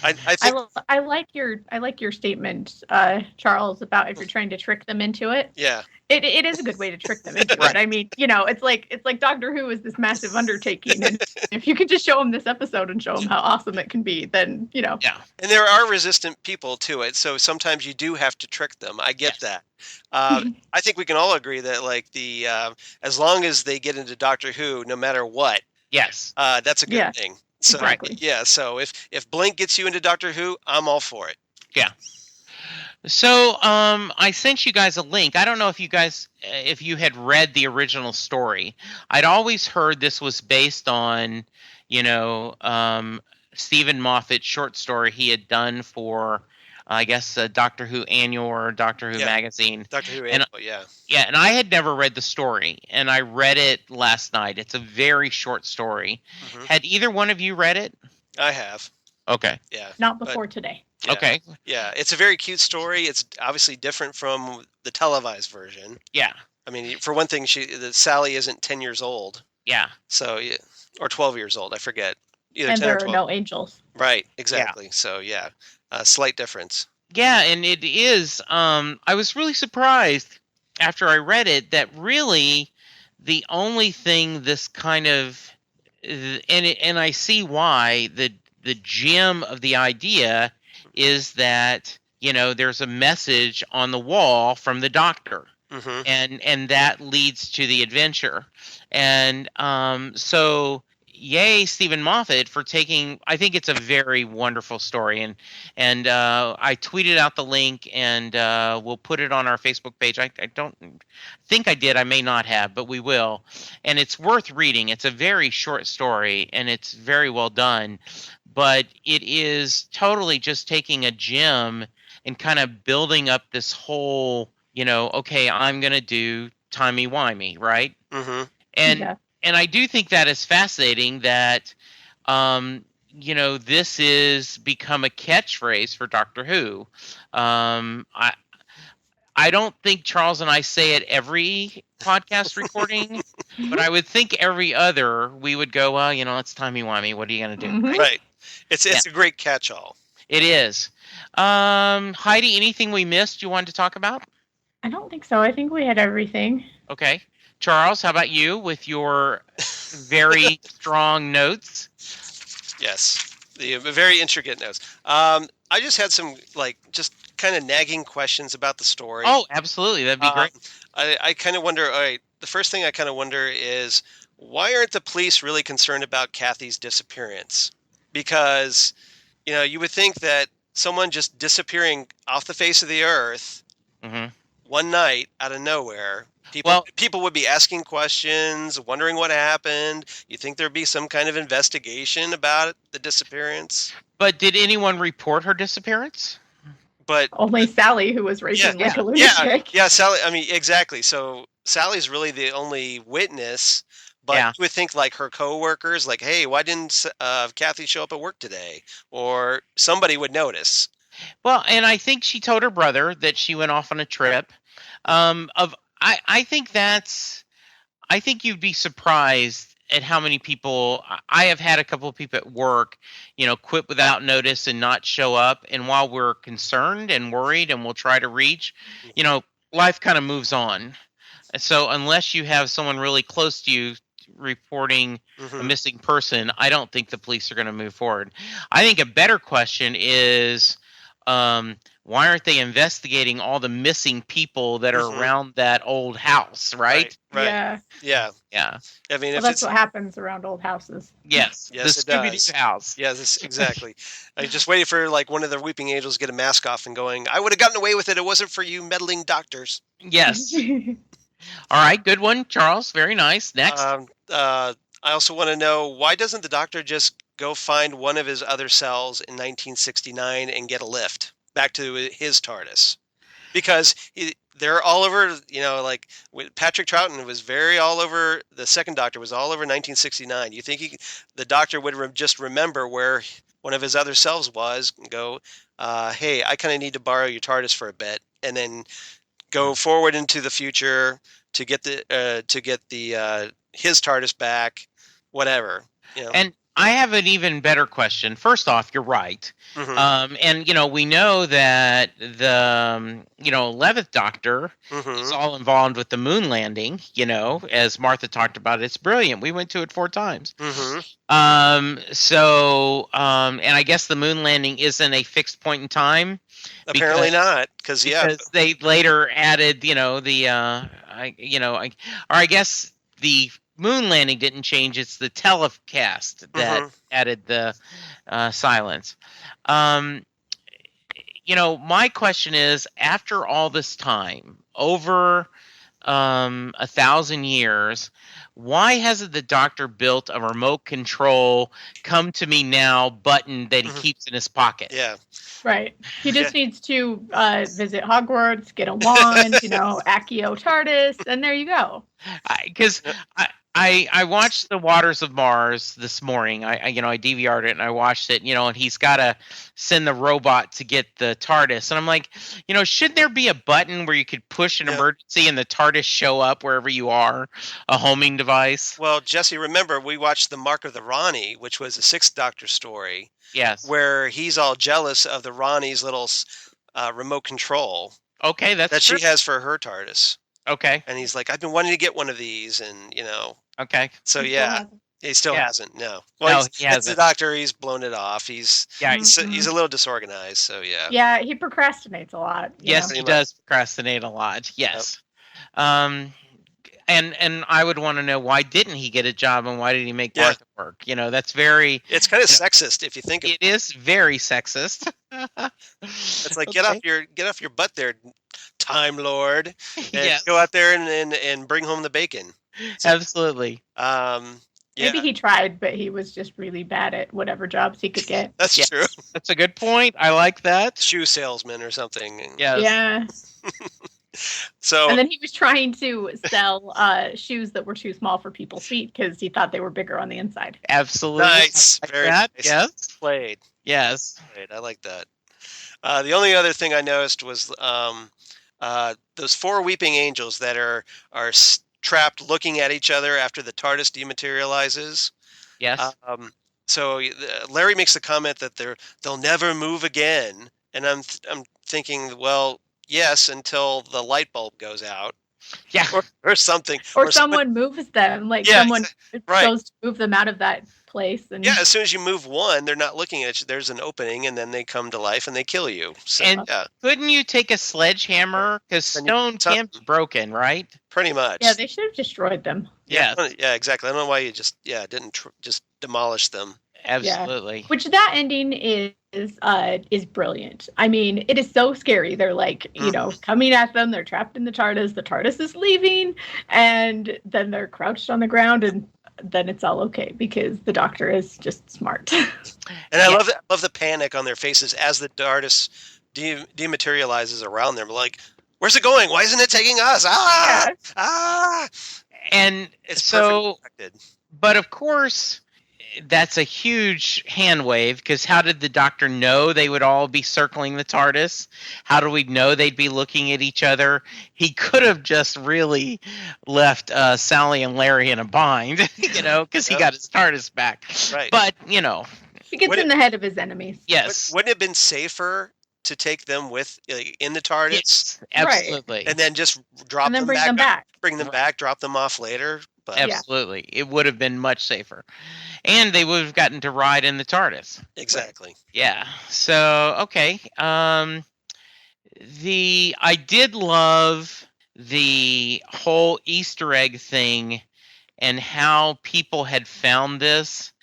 I think I like your statement, Charles, about if you're trying to trick them into it. yeah. It is a good way to trick them into it. I mean, it's like Doctor Who is this massive undertaking, and if you can just show them this episode and show them how awesome it can be, then Yeah. And there are resistant people to it, so sometimes you do have to trick them. I get that. I think we can all agree that like the as long as they get into Doctor Who, no matter what, Yes. that's a good thing. So exactly. yeah, so if Blink gets you into Doctor Who, I'm all for it. Yeah. So I sent you guys a link. I don't know if you had read the original story. I'd always heard this was based on, Stephen Moffat's short story he had done for, I guess, Doctor Who Annual or Doctor Who Magazine. Doctor Who And- Annual, yeah. Yeah, and I had never read the story, and I read it last night. It's a very short story. Mhm. Had either one of you read it? I have. Okay. Yeah. Not before today. Yeah. Okay. Yeah, it's a very cute story. It's obviously different from the televised version. Yeah. I mean, for one thing, Sally isn't 10 years old, Yeah. so or 12 years old. I forget. Either And 10 there or are 12. no angels. Right, exactly. So yeah, a slight difference. Yeah, and it is. I was really surprised after I read it that really the only thing this kind of, and I see why the gem of the idea is that there's a message on the wall from the Doctor, Hmm. and that leads to the adventure, and so. Yay, Stephen Moffat, for taking. I think it's a very wonderful story, and I tweeted out the link, and we'll put it on our Facebook page. I don't think I did. I may not have, but we will. And it's worth reading. It's a very short story, and it's very well done. But it is totally just taking a gem and kind of building up this whole. Okay, I'm gonna do timey-wimey, right? Hmm. And Yeah. and I do think that is fascinating that, this is become a catchphrase for Doctor Who. I don't think Charles and I say it every podcast recording, but I would think every other we would go, well, it's timey-wimey. What are you going to do? Mhm. Right. It's a great catch-all. It is. Heidi, anything we missed you wanted to talk about? I don't think so. I think we had everything. Okay. Charles, how about you with your very strong notes? Yes, the very intricate notes. I just had some just kind of nagging questions about the story. Oh, absolutely. That'd be great. I kind of wonder. All right, the first thing I kind of wonder is why aren't the police really concerned about Kathy's disappearance? Because you would think that someone just disappearing off the face of the earth Hmm. one night out of nowhere. People would be asking questions, wondering what happened. You think there'd be some kind of investigation about the disappearance? But did anyone report her disappearance? But Only Sally, who was racing like a lunatic. yeah, Sally. I mean, exactly. So Sally's really the only witness. But Yeah. you would think like her coworkers, like, hey, why didn't Kathy show up at work today? Or somebody would notice. Well, and I think she told her brother that she went off on a trip. I think you'd be surprised at how many people. I have had a couple of people at work, quit without notice and not show up. And while we're concerned and worried and we'll try to reach, life kind of moves on. So unless you have someone really close to you reporting a missing person, I don't think the police are going to move forward. I think a better question is, why aren't they investigating all the missing people that are around that old house, right? Right. Yeah. Yeah. I mean, Well, if that's it's what happens around old houses. Yes. Yes, the it does. Scooby-Doo house. yeah, exactly. I just waited for like one of the Weeping Angels to get a mask off and going, I would have gotten away with it. It wasn't for you meddling doctors. Yes. All right. Good one, Charles. Very nice. Next. I also want to know, why doesn't the Doctor just go find one of his other cells in 1969 and get a lift back to his TARDIS? Because they're all over, like Patrick Troughton was very all over, the second Doctor was all over 1969. You think the Doctor would just remember where one of his other selves was and go, hey, I kind of need to borrow your TARDIS for a bit, and then go forward into the future to get the his TARDIS back, whatever. I have an even better question. First off, you're right. And, we know that the, 11th Doctor is all involved with the moon landing, as Martha talked about. It's brilliant. We went to it 4 times. And I guess the moon landing isn't a fixed point in time. Apparently not, because they later added, I guess the moon landing didn't change. It's the telecast that added the silence. My question is, after all this time, over 1,000 years, why hasn't the Doctor built a remote control come to me now button that he keeps in his pocket? Yeah. Right. He just needs to visit Hogwarts, get a wand, Accio TARDIS, and there you go. Because I watched The Waters of Mars this morning. I DVR'd it and I watched it, and he's got to send the robot to get the TARDIS. And I'm like, should there be a button where you could push an emergency and the TARDIS show up wherever you are, a homing device? Well, Jesse, remember, we watched The Mark of the Rani, which was a 6th Doctor story. Yes. Where he's all jealous of the Rani's little remote control. Okay, that she has for her TARDIS. Okay. And he's like, I've been wanting to get one of these, and Okay. So he still hasn't. No. Well, no, he hasn't. It's the Doctor. He's blown it off. He's he's a little disorganized. So yeah. Yeah, he procrastinates a lot. Yes, he does procrastinate a lot. Yes. Yep. And I would want to know, why didn't he get a job and why did he make Martha work? That's very... It's kind of sexist if you think of it. It is very sexist. It's like, get off your butt there, Time Lord. And go out there and bring home the bacon. So, absolutely. Maybe he tried, but he was just really bad at whatever jobs he could get. That's true. That's a good point. I like that. Shoe salesman or something. Yes. Yeah. So, and then he was trying to sell shoes that were too small for people's feet because he thought they were bigger on the inside. Absolutely. Nice. Very nice. Yes. Played. Yes. Played. I like that. The only other thing I noticed was those 4 weeping angels that are trapped looking at each other after the TARDIS dematerializes. Yes. So Larry makes the comment that they'll never move again, and I'm thinking, well, yes, until the light bulb goes out. Yeah. Or something. Or someone moves them, someone goes to move them out of that place. And as soon as you move one, they're not looking at you. There's an opening, and then they come to life and they kill you. So, and couldn't you take a sledgehammer? Because stone can't be broken, right? Pretty much. Yeah, they should have destroyed them. Yeah, exactly. I don't know why you just didn't just demolish them. Absolutely. Yeah. Which that ending is brilliant. I mean, it is so scary. They're like, coming at them. They're trapped in the TARDIS. The TARDIS is leaving, and then they're crouched on the ground, and then it's all okay because the Doctor is just smart. And I love the panic on their faces as the TARDIS dematerializes around them. Like, where's it going? Why isn't it taking us? And it's so, perfectly but of course, that's a huge hand wave, because how did the Doctor know they would all be circling the TARDIS? How do we know they'd be looking at each other? He could have just really left Sally and Larry in a bind, because he got his TARDIS back. Right. But, he gets in the head of his enemies. Yes. Wouldn't it have been safer to take them with in the TARDIS? Yes, absolutely. Right. And then just drop them bring back. Them back. Bring them back, drop them off later. But absolutely. It would have been much safer. And they would have gotten to ride in the TARDIS. Exactly. Yeah. So, okay. I did love the whole Easter egg thing and how people had found this,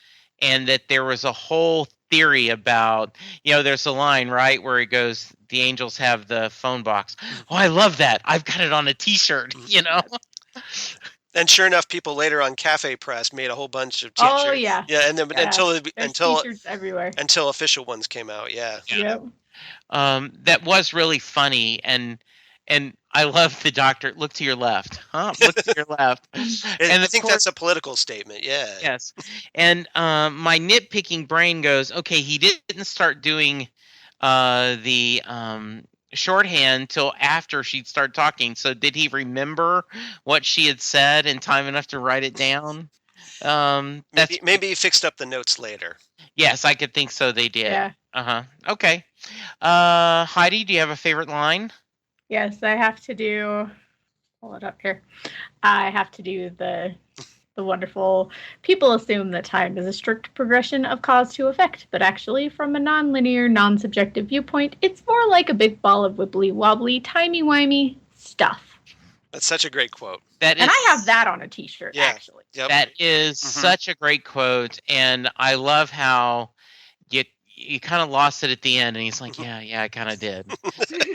and that there was a whole theory about, there's a line, right, where it goes, the angels have the phone box. Oh, I love that. I've got it on a T-shirt, And sure enough, people later on Cafe Press made a whole bunch of T-shirts. Oh yeah, yeah, and then until T-shirts everywhere, until official ones came out. Yeah. Yep. That was really funny, and I love the Doctor. Look to your left, huh? Look to your left. And I think that's a political statement. Yeah. Yes, and my nitpicking brain goes, okay, he didn't start doing the shorthand till after she'd start talking. So did he remember what she had said in time enough to write it down? That's Maybe he fixed up the notes later. yes, I could think so. They did. Yeah. Okay. Heidi, do you have a favorite line? Yes, I have to do. Pull it up here. I have to do the wonderful. People assume that time is a strict progression of cause to effect, but actually, from a non-linear, non-subjective viewpoint, it's more like a big ball of wibbly wobbly, timey wimey stuff. That's such a great quote. And I have that on a T-shirt. Yeah. Actually, Yep. That is such a great quote, and I love how you kind of lost it at the end, and he's like, yeah, I kind of did.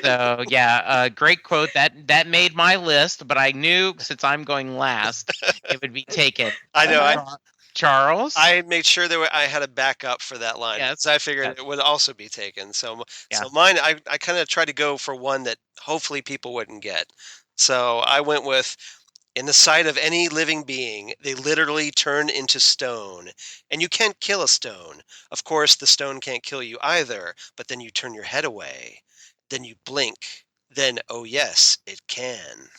So yeah, great quote. That made my list, but I knew since I'm going last, it would be taken. I know. Charles, I made sure that I had a backup for that line. Yes. I figured it would also be taken. So mine, I kind of tried to go for one that hopefully people wouldn't get. So I went with, in the sight of any living being, they literally turn into stone. And you can't kill a stone. Of course, the stone can't kill you either. But then you turn your head away. Then you blink. Then, oh yes, it can.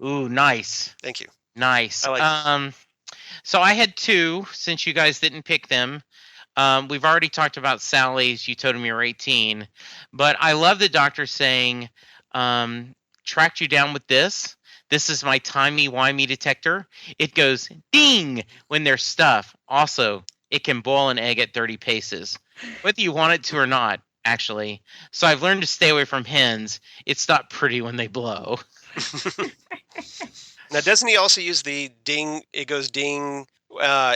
Ooh, nice. Thank you. Nice. I like So I had two, since you guys didn't pick them. We've already talked about Sally's, you told him you were 18. But I love the doctor saying, tracked you down with this. This is my timey-wimey detector. It goes ding when there's stuff. Also, it can boil an egg at 30 paces, whether you want it to or not, actually. So I've learned to stay away from hens. It's not pretty when they blow. Now, doesn't he also use the ding? It goes ding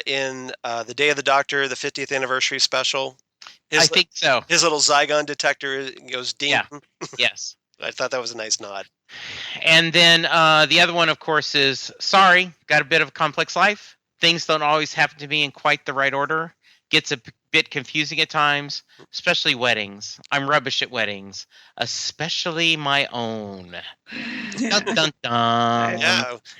in the Day of the Doctor, the 50th anniversary special. I think so. His little Zygon detector goes ding. Yeah. Yes. I thought that was a nice nod. And then the other one, of course, is sorry, got a bit of a complex life. Things don't always happen to be in quite the right order. Gets a bit confusing at times, especially weddings. I'm rubbish at weddings, especially my own. Dun, dun, dun.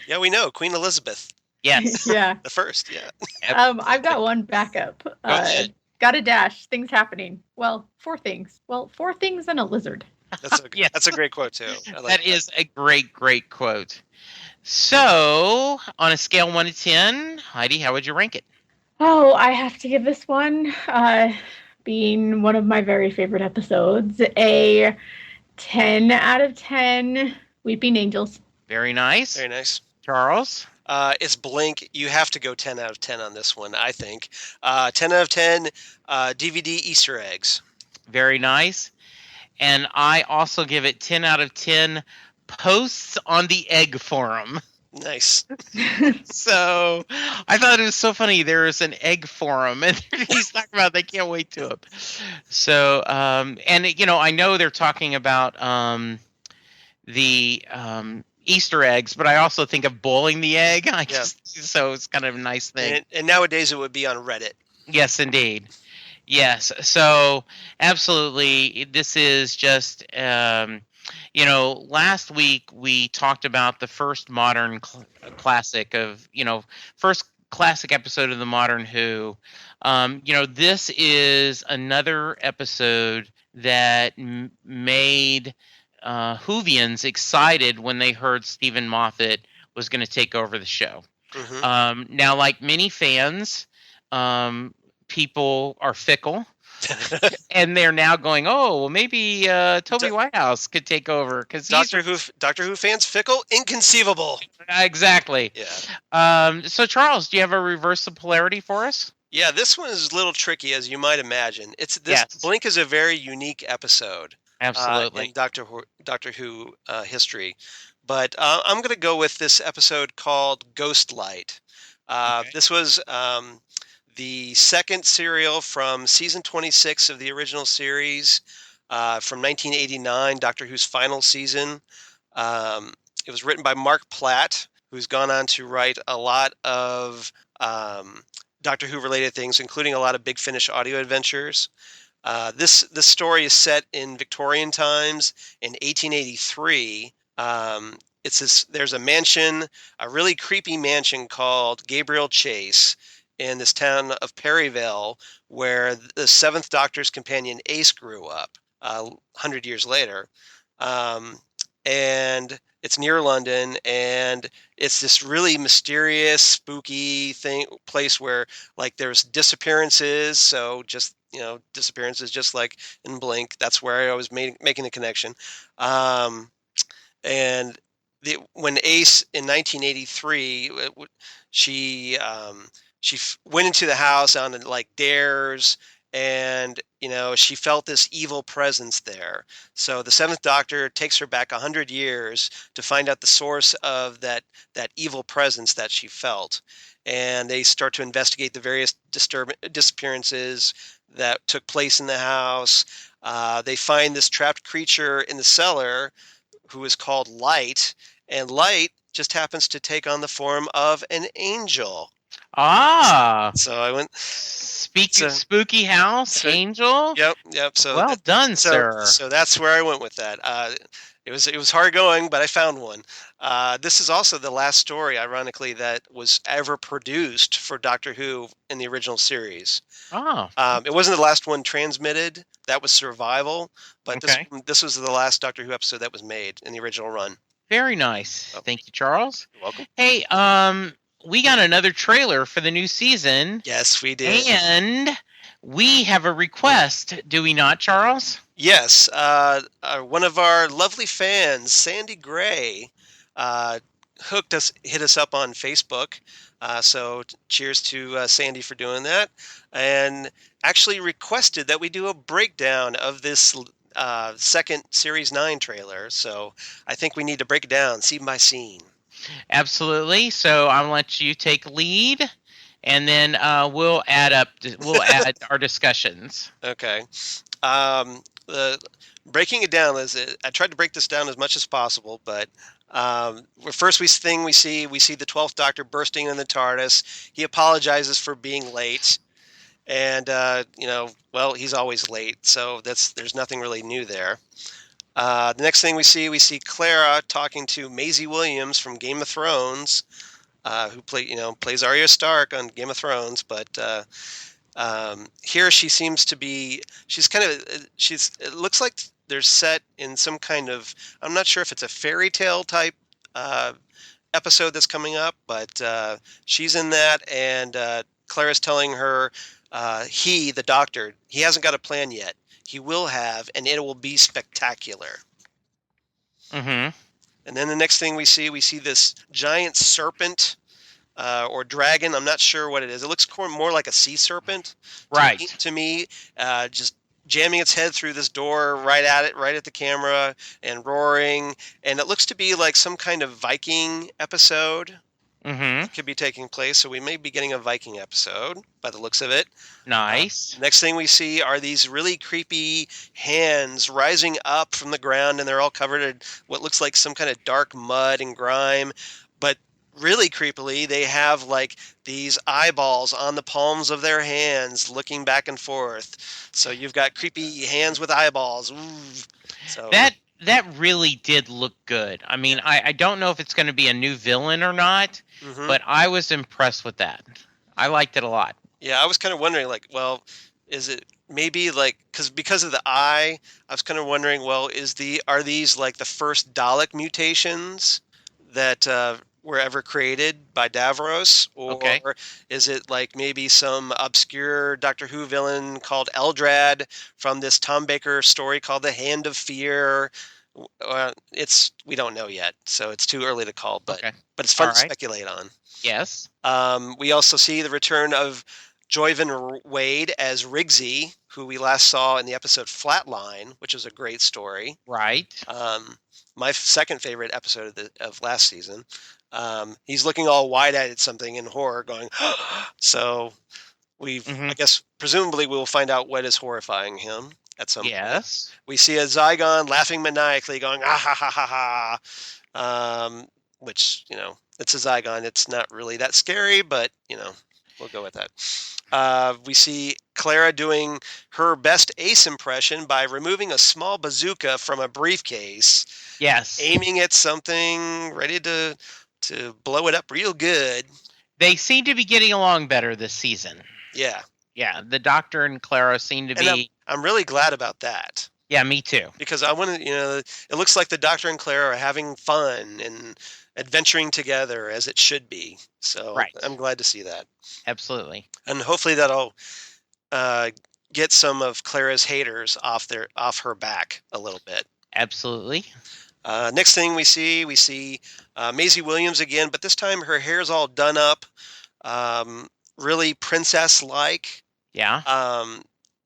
Yeah, we know. Queen Elizabeth. Yes. Yeah. The first, yeah. I've got one backup. Got a dash. Things happening. Well, 4 things. Well, 4 things and a lizard. That's a great quote, too. That is a great, great quote. So, on a scale 1 to 10, Heidi, how would you rank it? Oh, I have to give this one, being one of my very favorite episodes, a 10 out of 10 Weeping Angels. Very nice. Very nice. Charles? It's Blink. You have to go 10 out of 10 on this one, I think. 10 out of 10 DVD Easter eggs. Very nice. And I also give it 10 out of 10 posts on the egg forum. Nice. So I thought it was so funny. There is an egg forum, and he's talking about they can't wait to it. So, and I know they're talking about the Easter eggs, but I also think of boiling the egg. So it's kind of a nice thing. And nowadays it would be on Reddit. Yes, indeed. Yes. So absolutely, this is just. Last week we talked about the first modern classic of, first classic episode of the Modern Who. This is another episode that made Whovians excited when they heard Stephen Moffat was going to take over the show. Mm-hmm. Now, like many fans, people are fickle. And they're now going, oh, well, maybe Toby Whitehouse could take over because Doctor Who fans fickle, inconceivable. Exactly. Yeah. So Charles, do you have a reverse of polarity for us? Yeah, this one is a little tricky, as you might imagine. Yes. Blink is a very unique episode. Absolutely. In Doctor Who history, but I'm going to go with this episode called Ghost Light. Okay. This was the second serial from season 26 of the original series from 1989, Doctor Who's final season. It was written by Mark Platt, who's gone on to write a lot of Doctor Who related things, including a lot of Big Finish audio adventures. This story is set in Victorian times in 1883. There's a mansion, a really creepy mansion called Gabriel Chase, in this town of Perryville, where the 7th Doctor's companion Ace grew up 100 years later. And It's near London, and it's this really mysterious, spooky place where like there's disappearances. So just disappearances, just like in Blink. That's where I was making the connection. And when Ace in 1983, she went into the house on like dares, and she felt this evil presence there. So the Seventh Doctor takes her back 100 years to find out the source of that evil presence that she felt, and they start to investigate the various disappearances that took place in the house. They find this trapped creature in the cellar who is called Light, and Light just happens to take on the form of an angel. Ah. So I went spooky house, angel. Yep. So well done, sir. So that's where I went with that. It was hard going, but I found one. This is also the last story, ironically, that was ever produced for Doctor Who in the original series. Oh. It wasn't the last one transmitted. That was Survival, but okay. this was the last Doctor Who episode that was made in the original run. Very nice. Oh. Thank you, Charles. You're welcome. Hey, we got another trailer for the new season. Yes, we did. And we have a request, do we not, Charles? Yes. One of our lovely fans, Sandy Gray, hit us up on Facebook. So cheers to Sandy for doing that, and actually requested that we do a breakdown of this second Series 9 trailer. So I think we need to break it down scene by scene. Absolutely. So I'll let you take lead, and then we'll add our discussions. Okay. Breaking it down I tried to break this down as much as possible, but first we see the 12th Doctor bursting in the TARDIS. He apologizes for being late, and he's always late, so there's nothing really new there. The next thing we see Clara talking to Maisie Williams from Game of Thrones, who plays Arya Stark on Game of Thrones, but here she seems to be. It looks like they're set in some kind of. I'm not sure if it's a fairy tale type episode that's coming up, but she's in that, and Clara's telling her the Doctor, he hasn't got a plan yet. He will have, and it will be spectacular. Mm-hmm. And then the next thing we see this giant serpent or dragon. I'm not sure what it is. It looks more like a sea serpent. Right. To me, just jamming its head through this door right at the camera and roaring. And it looks to be like some kind of Viking episode. Mm-hmm. Could be taking place, so we may be getting a Viking episode by the looks of it. Nice. Next thing we see are these really creepy hands rising up from the ground, and they're all covered in what looks like some kind of dark mud and grime. But really creepily, they have like these eyeballs on the palms of their hands looking back and forth. So you've got creepy hands with eyeballs. Ooh. So That really did look good. I mean, I don't know if it's going to be a new villain or not, but I was impressed with that. I liked it a lot. Yeah, I was kind of wondering, like, well, is it maybe like because of the eye? I was kind of wondering, well, are these like the first Dalek mutations that were ever created by Davros, or is it like maybe some obscure Doctor Who villain called Eldrad from this Tom Baker story called The Hand of Fear? We don't know yet, so it's too early to call, but it's fun to speculate on. Yes. We also see the return of Joyvan Wade as Rigsy, who we last saw in the episode Flatline, which was a great story. Right. My second favorite episode of last season. He's looking all wide-eyed at something in horror, going, so I guess, presumably we'll find out what is horrifying him at some point. We see a Zygon laughing maniacally, going, ah, ha, ha, ha, ha. Which, it's a Zygon. It's not really that scary, but, we'll go with that. We see Clara doing her best Ace impression by removing a small bazooka from a briefcase. Yes. Aiming at something, ready to blow it up real good. They seem to be getting along better this season. Yeah. Yeah, the Doctor and Clara seem to be... I'm really glad about that. Yeah, me too. Because I want to, it looks like the Doctor and Clara are having fun and adventuring together as it should be. So Right. I'm glad to see that. Absolutely. And hopefully that'll get some of Clara's haters off her back a little bit. Absolutely. Next thing we see Maisie Williams again, but this time her hair's all done up, really princess-like. Yeah.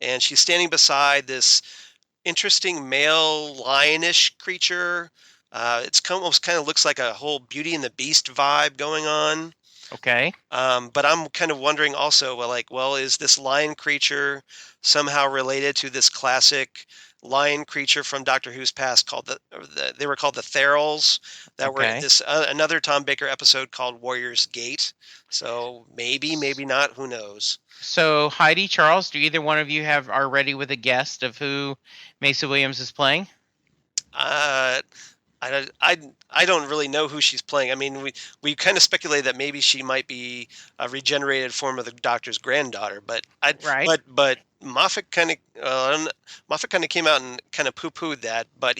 And she's standing beside this interesting male lionish creature. It's almost kind of looks like a whole Beauty and the Beast vibe going on. Okay. But I'm kind of wondering also, is this lion creature somehow related to this classic lion creature from Doctor Who's past they were called the Therals that were in this another Tom Baker episode called Warrior's Gate. So maybe not, who knows. So Heidi, Charles, do either one of you are ready with a guess of who Maisie Williams is playing? I don't really know who she's playing. I mean, we kind of speculate that maybe she might be a regenerated form of the Doctor's granddaughter, but but Moffat kind of came out and kind of poo-pooed that. But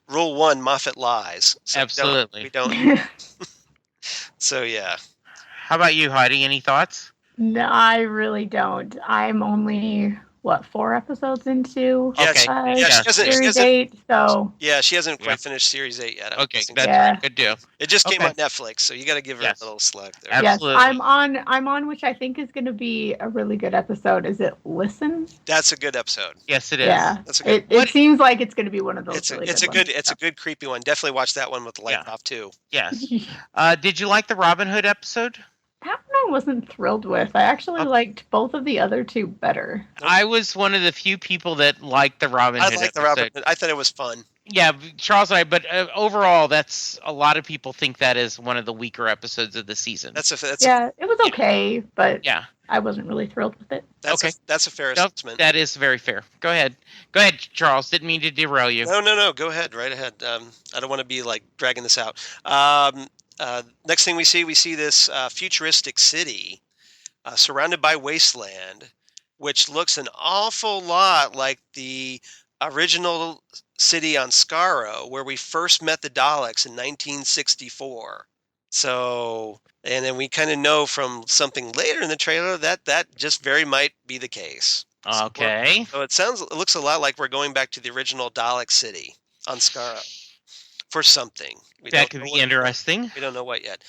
rule one, Moffat lies. So absolutely, we don't. So yeah. How about you, Heidi? Any thoughts? No, I really don't. I'm only 4 episodes into Series 8, so yeah, she hasn't quite finished Series 8 yet. Okay, that's good deal. It just came on Netflix, so you got to give her a little slug there. Absolutely. Yes, I'm on, which I think is going to be a really good episode. Is it Listen? That's a good episode. Yes, it is. Yeah, that's a good. It seems like it's going to be one of those. It's a good creepy one. Definitely watch that one with the light off too. Yes. Did you like the Robin Hood episode? That one I wasn't thrilled with. I actually liked both of the other two better. I was one of the few people that liked the Robin Hood episode. The Robin Hood. I thought it was fun. Yeah, Charles and I, but overall, that's a lot of people think that is one of the weaker episodes of the season. It was okay, but I wasn't really thrilled with it. That's a fair assessment. That is very fair. Go ahead, Charles. Didn't mean to derail you. No. Go ahead, right ahead. I don't want to be dragging this out. Next thing we see this futuristic city surrounded by wasteland, which looks an awful lot like the original city on Skaro, where we first met the Daleks in 1964. So, and then we kind of know from something later in the trailer that just very might be the case. Okay. So it looks a lot like we're going back to the original Dalek city on Skaro. For something. That could be interesting. We don't know what yet.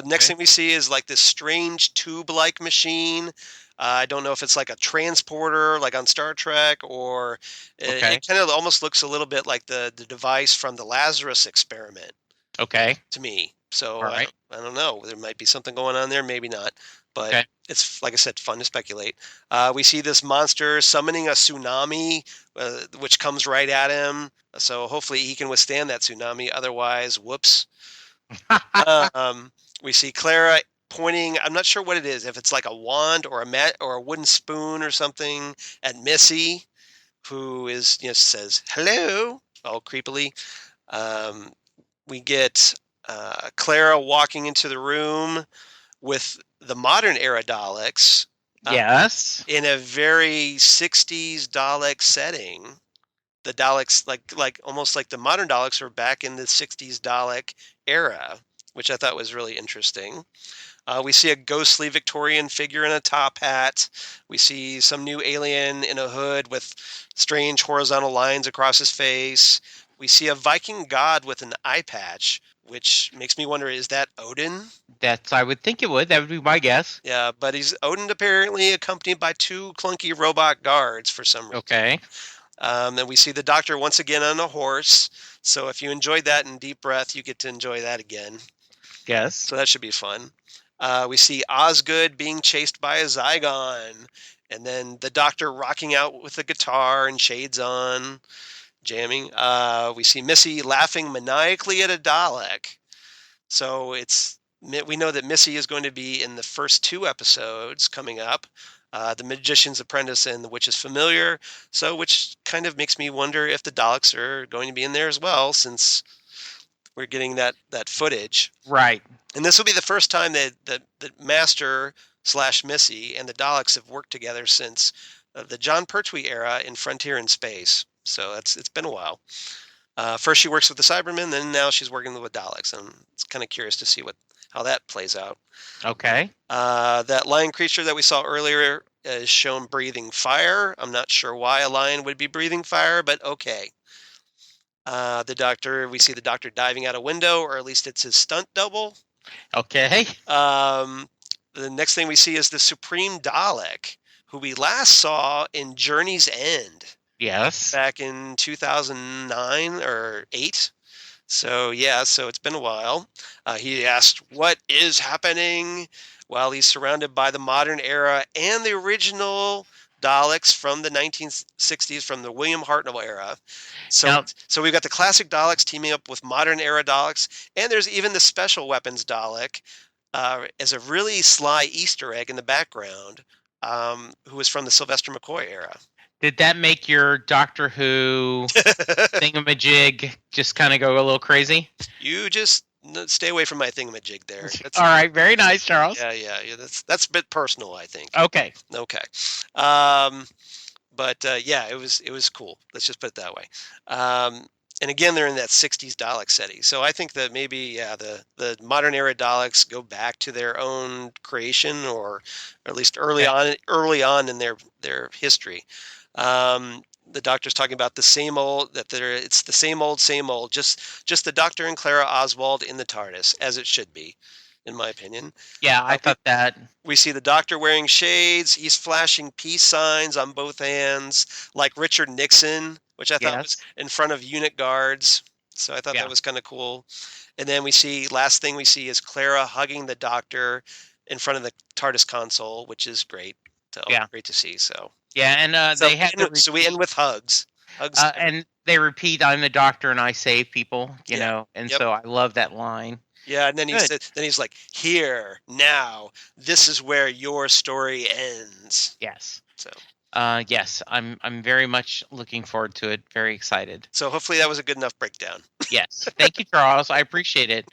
Next thing we see is this strange tube-like machine. I don't know if it's like a transporter, like on Star Trek, or it kind of almost looks a little bit like the device from the Lazarus experiment. Okay. To me. So I don't know. There might be something going on there, maybe not. But it's, like I said, fun to speculate. We see this monster summoning a tsunami, which comes right at him. So hopefully he can withstand that tsunami. Otherwise, whoops. We see Clara pointing. I'm not sure what it is. If it's like a wand or a wooden spoon or something at Missy, who is says hello all creepily. We get Clara walking into the room with the modern era Daleks. Yes. In a very 60s Dalek setting. The Daleks, like almost like the modern Daleks, are back in the 60s Dalek era, which I thought was really interesting. We see a ghostly Victorian figure in a top hat. We see some new alien in a hood with strange horizontal lines across his face. We see a Viking god with an eye patch, which makes me wonder, is that Odin? I would think it would. That would be my guess. Yeah, but he's Odin apparently accompanied by 2 clunky robot guards for some reason. Okay. And we see the Doctor once again on a horse. So if you enjoyed that in Deep Breath, you get to enjoy that again. Yes. So that should be fun. We see Osgood being chased by a Zygon. And then the Doctor rocking out with a guitar and shades on, jamming. We see Missy laughing maniacally at a Dalek. So we know that Missy is going to be in the first 2 episodes coming up. The Magician's Apprentice and The Witch's Familiar, which kind of makes me wonder if the Daleks are going to be in there as well, since we're getting that footage. Right. And this will be the first time that Master / Missy and the Daleks have worked together since the John Pertwee era in Frontier in Space. So it's been a while. First she works with the Cybermen, then now she's working with Daleks, and it's kind of curious to see how that plays out. Okay. That lion creature that we saw earlier is shown breathing fire. I'm not sure why a lion would be breathing fire, but okay. We see the Doctor diving out a window, or at least it's his stunt double. Okay. The next thing we see is the Supreme Dalek, who we last saw in Journey's End. Yes. Back in 2009 or 8. So it's been a while. He asked, "What is happening?" While he's surrounded by the modern era and the original Daleks from the 1960s, from the William Hartnell era. So we've got the classic Daleks teaming up with modern era Daleks, and there's even the special weapons Dalek as a really sly Easter egg in the background, who was from the Sylvester McCoy era. Did that make your Doctor Who thingamajig just kind of go a little crazy? You just stay away from my thingamajig there. All right, very nice, Charles. Yeah. That's a bit personal, I think. Okay. It was cool. Let's just put it that way. And again, they're in that 60s Dalek setting. So I think that maybe the modern era Daleks go back to their own creation, or at least early on in their history. The Doctor's talking about the same old, it's the same old, just the Doctor and Clara Oswald in the TARDIS, as it should be, in my opinion. Yeah, I thought that. We see the Doctor wearing shades. He's flashing peace signs on both hands, like Richard Nixon, which I thought was in front of unit guards. So I thought that was kind of cool. And then last thing we see is Clara hugging the Doctor in front of the TARDIS console, which is great. So great to see. So. Yeah, and they had so we end with hugs. And they repeat, "I'm the Doctor and I save people," you know, and so I love that line. Yeah, and then he's like, "Here, now, this is where your story ends." Yes. So. Yes, I'm very much looking forward to it. Very excited. So hopefully that was a good enough breakdown. Yes. Thank you, Charles. I appreciate it.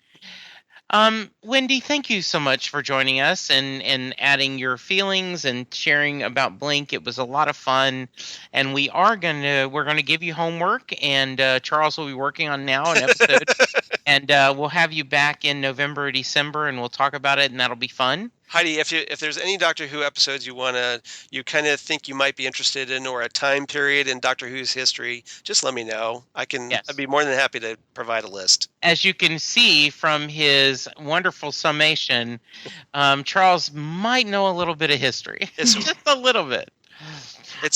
Wendy, thank you so much for joining us and adding your feelings and sharing about Blink. It was a lot of fun, and we're gonna give you homework, and Charles will be working on now an episode, and we'll have you back in November or December, and we'll talk about it, and that'll be fun. Heidi, if there's any Doctor Who episodes you kind of think you might be interested in, or a time period in Doctor Who's history, just let me know. I'd be more than happy to provide a list. As you can see from his wonderful summation, Charles might know a little bit of history. Just a little bit.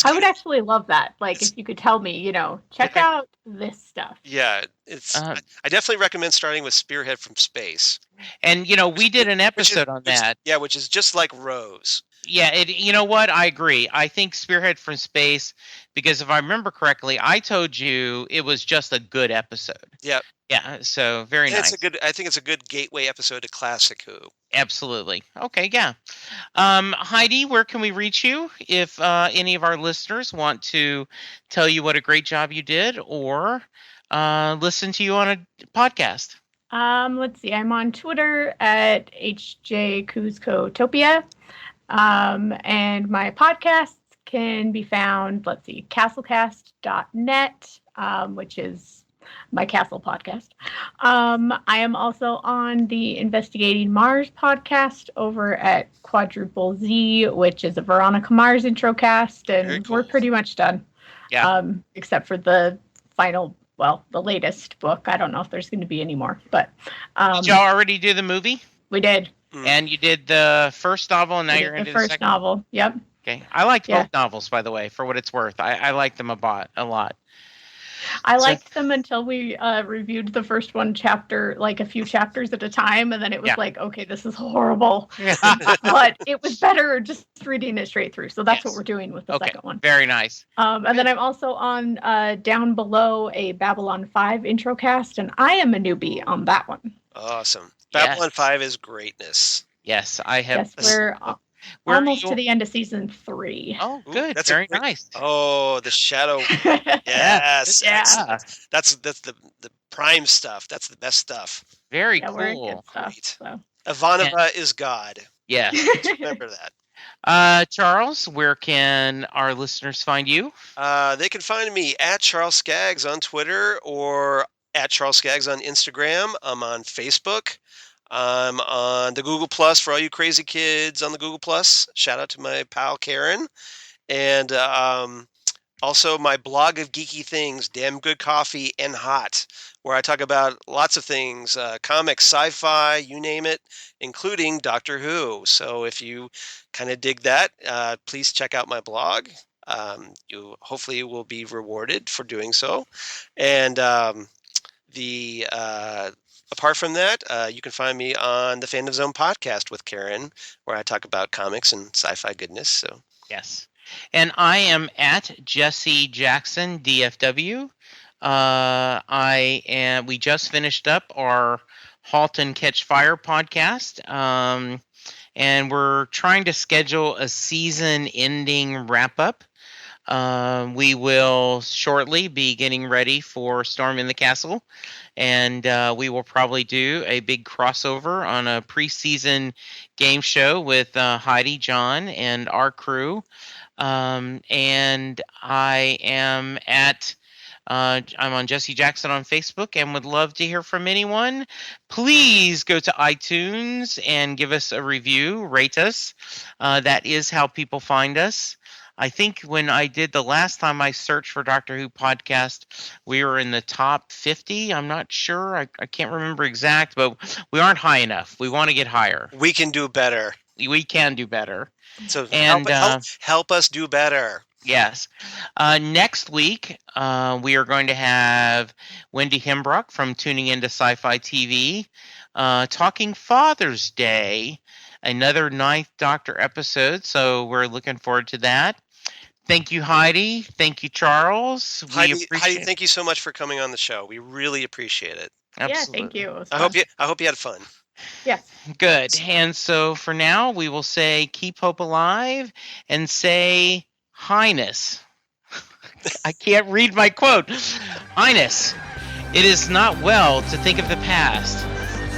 I would actually love that. Like, if you could tell me, check out this stuff. Yeah, I definitely recommend starting with Spearhead from Space. And, we did an episode on that. Yeah, which is just like Rose. Yeah, you know what? I agree. I think Spearhead from Space, because if I remember correctly, I told you it was just a good episode. Yeah. Yeah, so very nice. I think it's a good gateway episode to Classic Who. Absolutely. Okay, yeah. Heidi, where can we reach you if any of our listeners want to tell you what a great job you did, or listen to you on a podcast? Let's see. I'm on Twitter at HJKuzcoTopia. And my podcasts can be found, castlecast.net, which is my Castle podcast. I am also on the Investigating Mars podcast over at Quadruple Z, which is a Veronica Mars intro cast, and we're pretty much done. Yeah. Except for the final, the latest book. I don't know if there's going to be any more, but did y'all already do the movie? We did. And you did the first novel, and now you're into the second novel. Yep. Okay. I liked both novels, by the way, for what it's worth. I liked them a lot. I liked them until we reviewed the first one chapter, like a few chapters at a time, and then it was okay, this is horrible. But it was better just reading it straight through. So that's what we're doing with the second one. Very nice. And then I'm also on Down Below, a Babylon 5 intro cast, and I am a newbie on that one. Awesome. Babylon 5 is greatness. Yes, I have. Yes, we're almost to the end of season 3. Oh, good. That's very nice. Oh, the Shadow. Yes. Yeah. That's the prime stuff. That's the best stuff. Very cool. We're in good stuff, so. Ivanova is God. Yeah. Remember that. Charles, where can our listeners find you? They can find me at Charles Skaggs on Twitter or at Charles Skaggs on Instagram. I'm on Facebook. I'm on the Google Plus for all you crazy kids on the Google Plus. Shout out to my pal Karen. And also my blog of geeky things, Damn Good Coffee and Hot, where I talk about lots of things, comics, sci-fi, you name it, including Doctor Who. So if you kind of dig that, please check out my blog. You hopefully will be rewarded for doing so. And apart from that, you can find me on the Fandom Zone podcast with Karen, where I talk about comics and sci-fi goodness. So yes. And I am at Jesse Jackson DFW. We just finished up our Halt and Catch Fire podcast. And we're trying to schedule a season-ending wrap-up. We will shortly be getting ready for Storm in the Castle, and we will probably do a big crossover on a preseason game show with Heidi, John, and our crew. And I am I'm on Jesse Jackson on Facebook and would love to hear from anyone. Please go to iTunes and give us a review, rate us. That is how people find us. I think when I did the last time I searched for Doctor Who podcast, we were in the top 50. I'm not sure. I can't remember exact, but we aren't high enough. We want to get higher. we can do better. We can do better. So And, help us do better. Yes. Next week, we are going to have Wendy Hembrock from Tuning Into Sci-Fi TV talking Father's Day, another 9th Doctor episode. So we're looking forward to that. Thank you, Heidi. Thank you, Charles. Heidi, thank you so much for coming on the show. We really appreciate it. Absolutely. Yeah, thank you. It was I fun. hope you had fun. Yes. Good. And so for now, we will say keep hope alive and say Highness. I can't read my quote. Highness, it is not well to think of the past.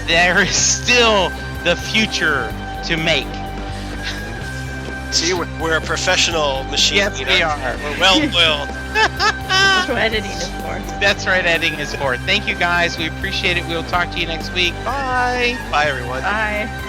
There is still the future to make. See, we're a professional machine. Yes, we are. We're well-oiled. That's what editing is for. That's right, editing is for. Thank you, guys. We appreciate it. We'll talk to you next week. Bye. Bye, everyone. Bye.